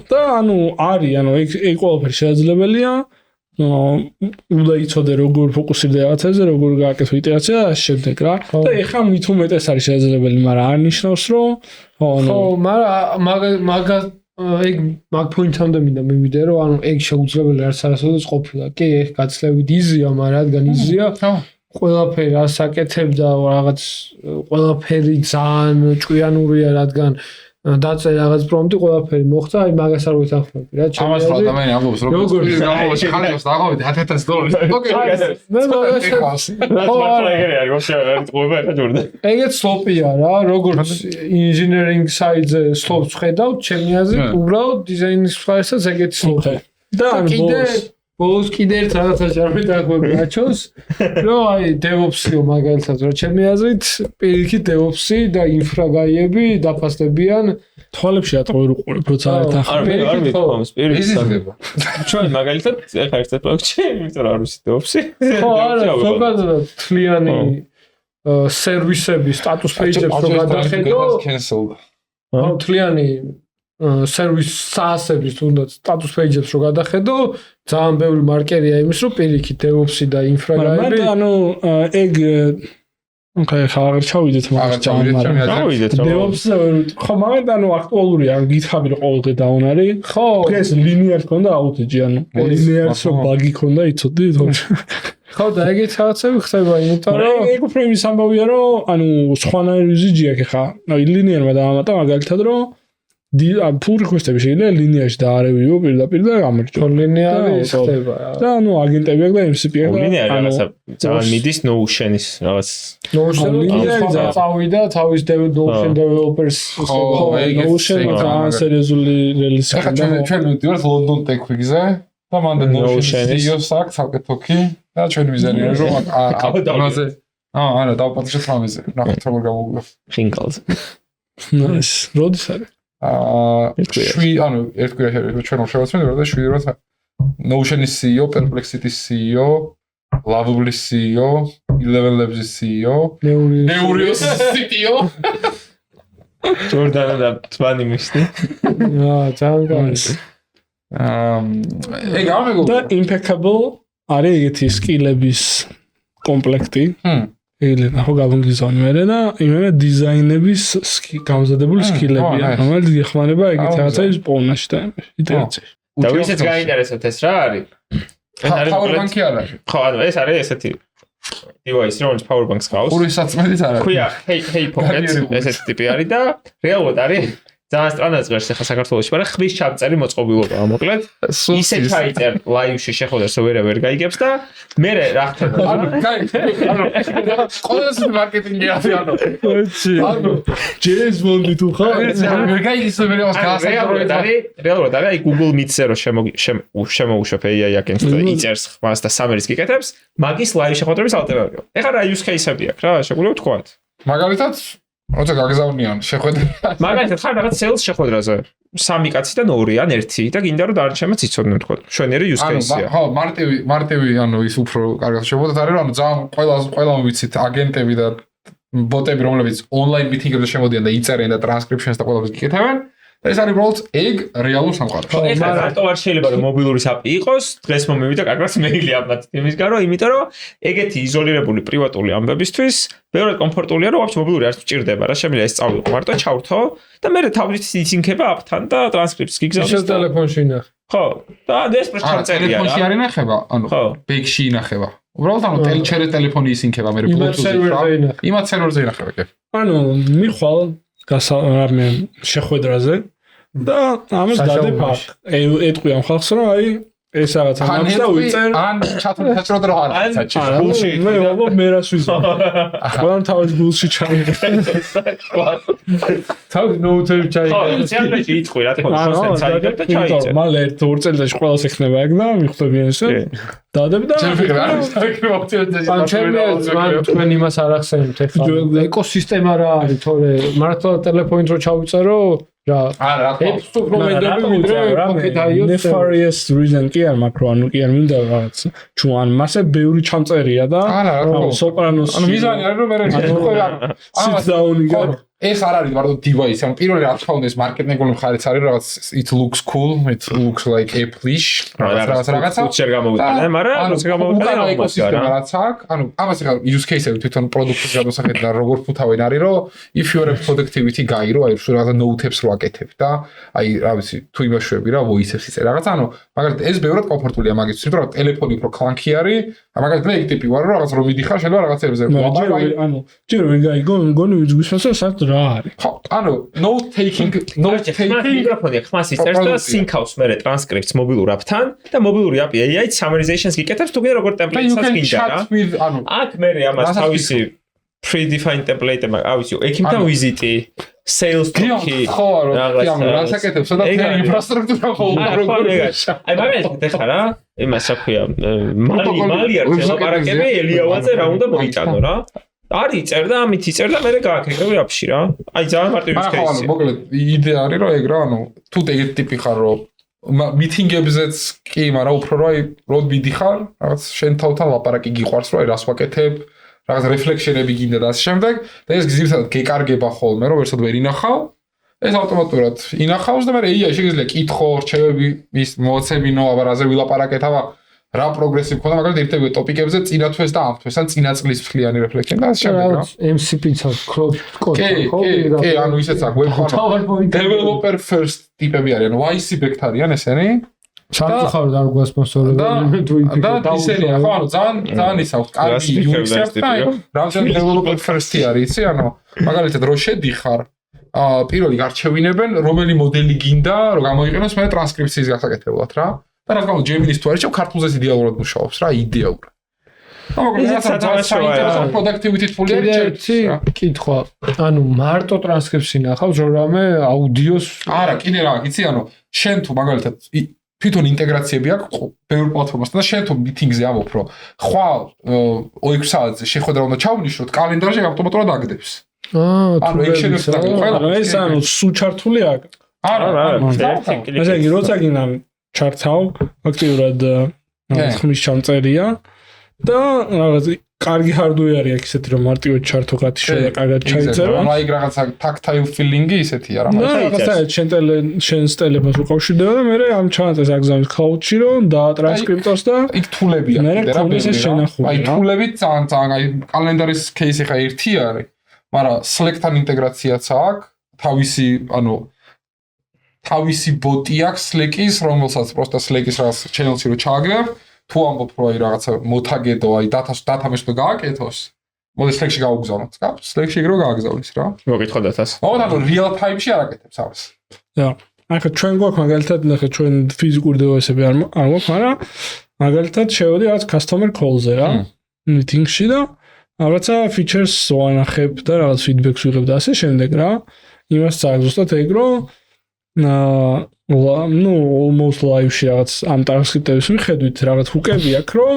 და ანუ არის, ანუ ეგ ყველაფერი შესაძლებელია. უნდა იცოდე როგორ ფოკუსირდე რაღაცაზე, როგორ გააკეთო იტერაცია და შემდეგ რა. და ეხლა მით უმეტეს არის შესაძლებელი, მაგრამ არ ნიშნავს რომ ხო, მაგრამ ეგ მაგ პოინტამდე მინდა მივიდე რომ ანუ ეგ შეუძლებელი არც არასოდეს ყოფილა. კი, ეგ გაცლებით იზია, მაგრამ რადგან იზია, ყველაფერი რას აკეთებდა, რაღაც ყველაფერი ძალიან ჭკვიანურია, რადგან დაწერე რაღაც პრომპტი, ყველაფერი მოხდა, აი მაგას არ ვეთანხმები რა. ამას რა ადამიანი ამბობს როგორ გამოვაში ხალხს დაღავით $1000. ოკეი. მე მაგას ეგეც სლოპია რა, როგორც ინჟინერინგ საიტზე სლოპს ხედავთ, ჩემი აზრით, უბრალოდ დიზაინის მხარესაც ეგეთი სლოპია. და ბოლოს კიდე ერთ რაღაცას არ მეთანხმები აჩოს, რომ აი DevOps-ი მაგალითად რა ჩემი აზრით, პირიქით DevOps-ი და ინფრაგაიები დაფასდებიან თვალებში ატყუერ უყურებ, როცა არ ეთანხმები. არ მithomს პირიქით. ჩვენ მაგალითად ეხა ერთ პროექტში, იმიტომ რომ არ ვიცი DevOps-ი. ხო, არა, ზოგადად თლიანი სერვისები სტატუს პეიჯებს რო გადახედო, ხო, თლიანი სერვის SaaS-ების თუნდაც სტატუს პეიჯებს რო გადახედო, ძალიან ბევრი მარკერია იმის, რომ პირიქით DevOps-ი და ინფრაგაიები. მაგრამ ანუ ეგ ოკეი, ხაღარ ჩავიდეთ აღარ ჩავიდეთ ჩემი აზრით. გავიდეთ რა. DevOps-ზე ხო, მაგათ ანუ აქტუალურია, GitHub-ი რო ყოველდღე დაუნარი. ხო, ეს ლინიარ ქონდა აუტეჯი, ანუ ლინიარს რო ბაგი ქონდა, იცოდი თორე. ხო და ეგეც რაღაცები ხდება, იმიტომ რომ ეგ უფრო იმის ამბავია, რომ ანუ სხვანაირი ვიზიჯი აქვს ხა. აი ლინიარმა დაამატა მაგალითად, რომ pull request-ები შეიძლება ლინიაში დაარევიო პირდაპირ და გამარჯვო. ლინიარი ხდება რა. და ანუ აგენტები აქვს და MCP აქვს და ლინიარი რაღაცა ძალიან მიდის Notion-ის რაღაც ლინიარი წავიდა თავის Notion developers Notion ძალიან სერიოზული რელიზი ახლა ჩვენ მივდივართ London Tech Week-ზე და მანდ Notion-ის CEO-ს აქვს ცალკე თოქი და ჩვენ მიზანია რომ ამაზე არა დავპატიჟეთ რამეზე ნახეთ როგორ გამოგვივა ხინკალზე. ნაის როდის არის ანუ ერთ კვირაში ჩვენ შევაცვლით და შვიდროთ Notion-ის CEO, Perplexity-ის CEO, Lovable-ის CEO, Eleven Labs-ის CEO, Neurios CTO. ჯორდანა და თვანი მისნი. ძალიან კარგი. ეგ ამეგო და impeccable არის ეგეთი სკილების კომპლექტი. ეგრე ხო გავანგიზავი მე და იმენა დიზაინების გამზადებული სკილებია, რომელიც ეხმარება ეგეთი რაღაცების პოვნაში და იტერაციაში. და ვისაც გაინტერესებთ ეს რა არის? Power bank-ი არ არის. ხო, ანუ ეს არის ესეთი device, რომელიც power bank-ს ყავს. ორი საწმენით არ არის. ქვია, hey pocket, ესეთი ტიპი არის და რეალურად არის ძალიან სტრანაც ღერს ახლა საქართველოში, მაგრამ ხმის ჩამწერი მოწყობილობაა, მოკლედ. ისე ჩაიწერ live-ში შეხვედრას ვერ გაიგებს და მე რა ხდება? ყოველთვის მარკეტინგი არის ანუ. ანუ ჯეიმს ბონდი თუ ხარ? ვერ გაიგის მე რა რეალურად არის აი Google Meet-ზე რომ შემოუშვებ AI აგენტს და იწერს ხმას და სამერის გიკეთებს, მაგის live შეხვედრების ალტერნატივა. ეხლა რა use case-ები აქვს რა, შეგვიძლია ვთქვათ. მაგალითად როცა გაგზავნიან შეხვედრა. მაგალითად ხარ რაღაც sales შეხვედრაზე. 3 კაცი და 2 ან 1 და გინდა რომ დარჩემაც იცოდნენ თქო. შვენერი use case-ია. ხო, მარტივი ანუ ის უფრო კარგად შევხვდეთ არის რომ ანუ ძალიან ყველა ვიცით აგენტები და ბოტები რომლებიც online meeting-ებზე შემოდიან და იწერენ და transcriptions და ყველაფერს გიკეთებენ. და ეს არის უბრალოდ ეგ რეალურ სამყაროში. ეხლა რატო არ შეიძლება რომ მობილური SAP-ი იყოს? დღეს მომივიდა კარგად მეილი ამათ იმისგან რომ იმიტომ რომ ეგეთი იზოლირებული პრივატული ამბებისთვის ბევრად კომფორტულია რომ ვაფშე მობილური არ სჭირდება რა შემიძლია ეს წავიღო მარტო ჩავრთო და მე თავით იცინქება აპთან და ტრანსკრიპტს გიგზავნის შენ ტელეფონში ნახე. ხო და ეს პროცესი ჩამწერია რა. ტელეფონში არ ინახება, ანუ ბექში ინახება. უბრალოდ ანუ ტელეფონი ისინქება მე Bluetooth-ი. იმათ სერვერზე ინახება კი. ანუ მიხვალ გასაარმენ შეხვედრაზე და ამას დადებ აქ. ეტყვი ამ ხალხს რომ აი ეს რაღაც ამბობს და უწერ ან ჩათული საჭირო რა არის საჭირო. გულში მე ვაბა მე რას ვიზამ. ყველამ თავის გულში ჩაიგდა. თავის ნოუთები ჩაიგდა. ხო, ცებრეჭი იტყვი რა თქმა უნდა, შენ წაიგებ და ჩაიწერ. მალე ერთ ორ წელიწადში ყველას ექნება ეგ და მიხვდები ესე. დადებ და ან ჩემი თქვენ იმას არ ახსენებთ ეხლა ეკოსისტემა რა არის თორე მართლა ტელეფონით რო ჩავიწერო რა არა ეფსტუ პრომედები ვიდრე pocket iOS nefarious reason კი არ მაქრო ანუ კი არ მინდა რაღაც ჩვენ მასე ბევრი ჩამწერია და სოპრანოს ანუ მიზანი არის რომ მე sit down იგა ეს არ არის მარტო device, ანუ პირველი რა თქმა უნდა ეს მარკეტინგული მხარეც არის რაღაც it looks cool, it looks like Apple-ish, რაღაცა. უჩერ გამოვიდა, მაგრამ როცა გამოვიდა ეკოსისტემა რაც აქვს, ანუ ამას ახლა use case-ები თვითონ პროდუქტის გადასახედი და როგორ ფუთავენ არის, რომ if you have productivity guy, რო აი რაღაცა note-ებს რო აკეთებ და აი რა ვიცი, თუ იმაშვები რა voice-ებს იწერ რაღაცა, ანუ მაგალითად ეს ბევრად კომფორტულია მაგის, იმიტომ რომ ტელეფონი უფრო კლანკი არის, მაგალითად მე ეგ ტიპი ვარ, რომ რაღაც რომ მიდიხარ, შეიძლება რაღაცებზე ანუ ჯერ ვერ გაიგო, მგონი ვიძგვისას საერთოდ რა არის? ხო, ანუ note taking მიკროფონი ხმას იწერს და sync-ავს მე ტრანსკრიპტს მობილურ აპთან და მობილური აპი AI summarizations გიკეთებს თუ გინდა როგორ template-საც გინდა რა. აქ მე ამას თავისი predefined template-ები ავიცი, ექიმთან ვიზიტი, sales talk-ი. ხო, ანუ რასაკეთებს და ინფრასტრუქტურა ხოლმე. აი მაგალითად ეხლა რა, იმას რა ქვია, მალი არ შელაპარაკები ელიავაძე რა უნდა მოიტანო რა. არის წერდა, ამით იწერდა, მე გააქეკები აპში რა. აი ძალიან მარტივი case-ია. ხო, მოკლედ იდეა არის რომ ეგ რა, ანუ თუ ეგეთი ტიპი ხარ რომ მიტინგებზეც კი, მაგრამ უფრო რა აი რო მიდიხარ, რაღაც შენ თავთან ლაპარაკი გიყვარს რა, აი რას ვაკეთებ, რაღაც რეფლექშენები გინდა და ასე შემდეგ და ეს ძირითადად გეკარგება ხოლმე, რომ ვერსად ვერ ინახავ. ეს ავტომატურად ინახავს და მე AI შეგიძლია კითხო, რჩევები, ის მოოცებინო, აბა რაზე ვილაპარაკეთ, აბა რა პროგრესი მქონდა, მაგალითად ერთ-ერთ ტოპიკებზე წინათვეს და ამთვეს, ან წინაწლის მთლიანი რეფლექცია და შემდეგ რა. MCP-ს ქროპ კოდი ხო? კი, ანუ ისეც აქვს web developer first ტიპები არიან, YC-backed არიან ესენი. სამწუხაროდ არ გვასპონსორებდა და ისენია ხო, ანუ ძალიან ის აქვს კარგი UX და რამდენი developer first-ი არის, იცი, ანუ მაგალითად რო შედიხარ პირველი გარჩევინებენ რომელი მოდელი გინდა რომ გამოიყენოს მე ტრანსკრიფციის გასაკეთებლად რა და რა თქმა უნდა Gemini-ს თუ არჩევ ქართულზე იდეალურად მუშაობს რა იდეალურად. ანუ productivity tool-ი არის კითხვა. ანუ მარტო ტრანსკრიფცია ნახავს რომ რამე აუდიოს არა კიდე რა იცი ანუ შენ თუ მაგალითად თვითონ ინტეგრაციები აქვს ბევრ პლატფორმასთან და შენ თუ მიტინგზე ამბობ რომ ხვალ 2 საათზე შეხვედრა უნდა ჩავნიშნოთ კალენდარში ავტომატურად აგდებს. ანუ ეგ შეიძლება ყველა ეს ანუ სუჩართული აქ. არა ესე იგი როცა გინდა ჩართავ აქტიურად ხმის ჩამწერია და რაღაც კარგი hardware-ი აქვს ისეთი რომ მარტივად ჩართო გათიშვა და კარგად ჩაიწერო. ანუ აი რაღაცა tactile feeling-ი ისეთია რა. რაღაცა შენს ტელეფონს უკავშირდება და მე ამ ჩანაწეს აგზავნის cloud-ში რომ და ტრანსკრიპტორს და იქ თულებია კიდე რა ბედი. აი თულებით ძალიან აი კალენდარის кейსი ხა ერთი არის. მაგრამ Slack-თან ინტეგრაციაც აქვს, თავისი ბოტი აქვს Slack-ის, რომელსაც პროსტა Slack-ის რაღაც channel-ში რო ჩააგებ, თუ ამბობ რომ აი რაღაცა მოთაგედო, აი data-ს რო გააკეთოს, მოდი Slack-ში გავუგზავნოთ, გავს? Slack-ში რო გააგზავნის რა. მოგითხო data-ს. ანუ real time-ში არ აკეთებს ამას. და ახლა ჩვენ გვაქვს მაგალითად ახლა ჩვენ ფიზიკური დევაისები არ გვაქვს, მაგრამ მაგალითად შევედი რაღაც customer call-ზე რა, meeting-ში და რაღაცა features ვანახებ და რაღაც feedback-ს ვიღებ და ასე შემდეგ რა. იმას წააგ ზუსტად ეგ რომ almost live-ში რაღაც ამ ტრანსკრიპტების მიხედვით რაღაც ჰუკები აქვს რომ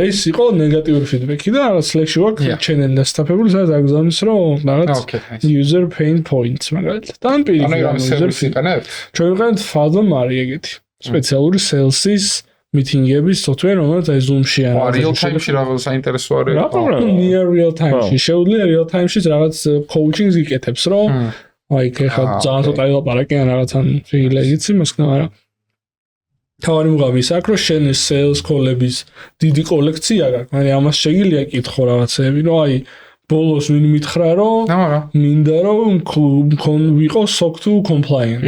ეს იყო ნეგატიური feedback-ი და რაღაც Slack-ში ვაქვს channel-ი დასტაფებული სადაც აგზავნის რომ რაღაც user pain points მაგალითად. და ამ პირიქით ჩვენ ვიყენებთ Fathom არის ეგეთი სპეციალური sales-ის meeting-ების software, რომელიც აი Zoom-ში არის. real time-ში რაღაც საინტერესო არის. რა პროგრამა? near real time-ში. შეუძლია real time-ში რაღაც coaching-ს იკეთებს, რომ აი ხა ძალიან ცოტა ილაპარაკიან რაღაცან შეიძლება იცი მასკნა, მაგრამ თავარი მუღამი ის აქ რომ შენ sales call-ების დიდი კოლექცია გაქვს, მაგრამ ამას შეგიძლია კითხო რაღაცები, რომ აი ბოლოს ვინ მითხრა რომ მინდა რომ ვიყო SOC 2 compliant.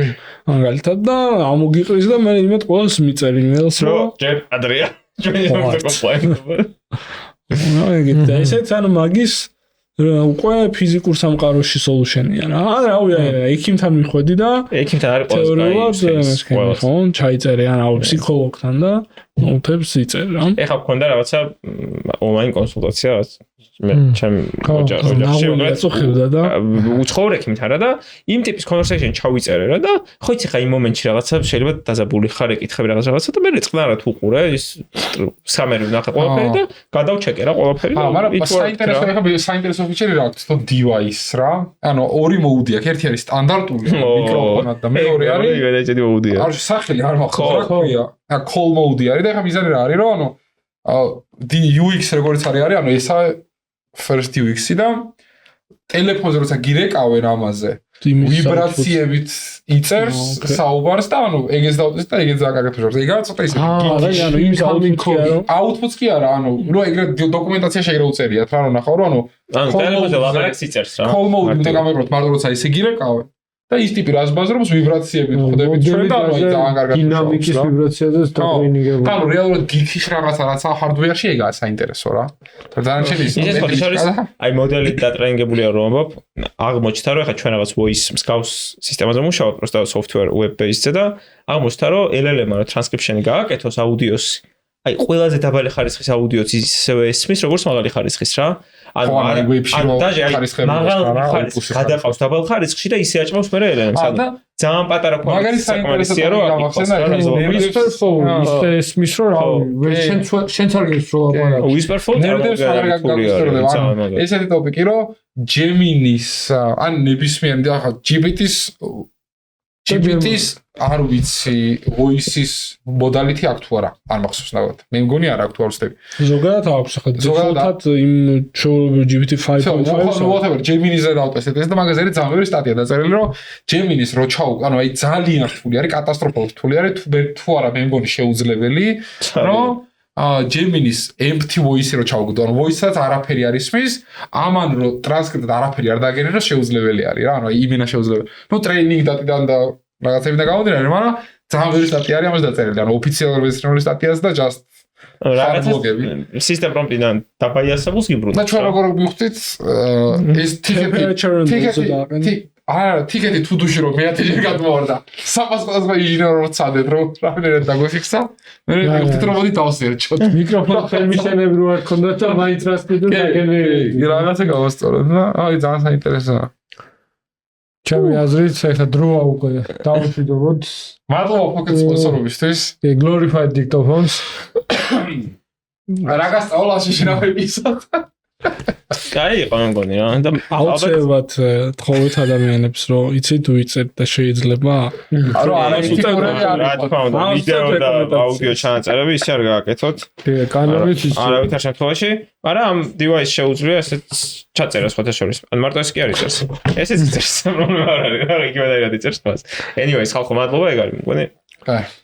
მაგალითად და ამოგიყრის და მე იმედ ყველას მიწერ email-ს რომ ჯერ ადრეა compliant. ესეც ანუ მაგის უკვე ფიზიკურ სამყაროში solution-ია რა. რავი ექიმთან მიხვედი და ექიმთან არის ყველას კაი. ჩაიწერე ან ფსიქოლოგთან და ნოტებს იწერე რა. ეხლა მქონდა რაღაცა online კონსულტაცია რაღაც მე ჩემ ოჯახში უცხებდა და უცხოურ ექიმთან რა და იმ ტიპის conversation ჩავიწერე რა და ხო იცი ხა იმ მომენტში რაღაცა შეიძლება დაზაბული ხარ ეკითხები რაღაცა და მე წყნარად უყურე ის სამერი ვნახე ყველაფერი და გადავჩეკე რა ყველაფერი და მაგრამ საინტერესო ფიჩერი რა აქვს თო device რა ანუ ორი მოუდი აქვს ერთი არის სტანდარტული მიკროფონად და მეორე არის არ სახელი არ მახსოვს რა ქვია call mode არის და ხა მიზანი რა არის რომ ანუ UX როგორც არის ანუ ესა first UX-ი და ტელეფონზე როცა გირეკავენ ამაზე ვიბრაციებით იწერს საუბარს და ანუ ეგეც დავწეს და ეგეც აკეთებს. ეგაა ცოტა ისე. ანუ იმის output-ი კი არა, ანუ რო ეგრე დოკუმენტაცია შეიძლება უწერიათ რა, რომ ნახავ რომ ანუ ტელეფონზე ლაპარაკს იწერს რა. call mode უნდა გამეყროთ მარტო როცა ისე გირეკავენ. და ის ტიპი რას ბაზრობს ვიბრაციებით ხვდებით ჩვენ და ანუ ძალიან კარგად დინამიკის ვიბრაციაზეც დაგვინიგება. ანუ რეალურად გიქის რაღაცა hardware-ში ეგაა საინტერესო რა. დანარჩენი ის აი მოდელი დატრენინგებულია რომ ამბობ აღმოჩნდა რომ ეხლა ჩვენ რაღაც voice მსგავს სისტემაზე მუშაობთ просто software web based-ზე და აღმოჩნდა რომ LLM-ა რა transcription-ი გააკეთოს აუდიოს აი ყველაზე დაბალი ხარისხის აუდიოც ისევე ესმის როგორც მაღალი ხარისხის რა. ანუ მაღალი ხარისხის გადაყავს დაბალ ხარისხში და ისე აჭმავს მე LLM-ს. ანუ ძალიან პატარა მაგარი საინტერესოა რომ ისე ესმის რომ შენც არ გისროლაპარაკ. Whisper phone ესეთი ტოპიკი რომ Gemini-ს ან ნებისმიერი ახლა GPT-ს არ ვიცი voice-ის modality აქვს თუ არა არ მახსოვს ნახოთ მე მგონი არ აქვს თუ არ ვსწრები ზოგადად აქვს ახლა ზოგადად იმ GPT 5.5 whatever Gemini-ზე დავტესტეთ ეს და მაგაზე არის ძალიან ბევრი სტატია დაწერილი რომ Gemini-ს რო ჩაუყ ანუ აი ძალიან რთული არის კატასტროფალურად რთული არის თუ არა მე მგონი შეუძლებელი რომ Gemini-ის empty voice-ი რო ჩავგდო, ანუ voice-საც არაფერი არ ისმის, ამან რო ტრანსკრიპტად არაფერი არ დაგენერა, შეუძლებელი არის რა, ანუ იმენა შეუძლებელი. ნუ ტრეინინგ დატიდან და რაღაცებიდან გამომდინარე, მაგრამ ძალიან ბევრი სტატია არის ამას დაწერილი, ანუ ოფიციალური ვერსიული სტატიაც და just რაღაცა სისტემ პრომპტიდან დაბაიასებულს გიბრუნდა. და ჩვენ როგორ მივხვდით ეს თიკეტი თუ დუში რომ მეათეჯერ გადმოვარდა. საფას ყველა ინჟინერი რო წადეთ რომ რამდენად დაგვიფიქსა. მე მივხვდით რომ მოდი დავსერჩოთ. მიკროფონი ხელმისენები რო არ ქონდა და მაინც რას კიდე დაგენერე. რაღაცა გავასწორეთ და აი ძალიან საინტერესოა. ჩემი აზრით ეხლა დროა უკვე დავუშვიდობოთ. მადლობა ფოკეთ სპონსორობისთვის. Glorified Dictaphones. რა გასწავლა შეშინავებისად. კაი იყო მგონი რა და აუცილებლად თხოვეთ ადამიანებს რომ იცით უიწებთ და შეიძლება რა თქმა უნდა ვიდეო და აუდიო ჩანაწერები ისე არ გააკეთოთ კანონით ის არავითარ შემთხვევაში მაგრამ ამ device შეუძლია ესეც ჩაწერა სხვათა შორის ან მარტო ეს კი არ იწერს ესეც იწერს პრობლემა არ არის რა იგივე და იწერს მას anyways ხალხო მადლობა ეგ არის მგონი კაი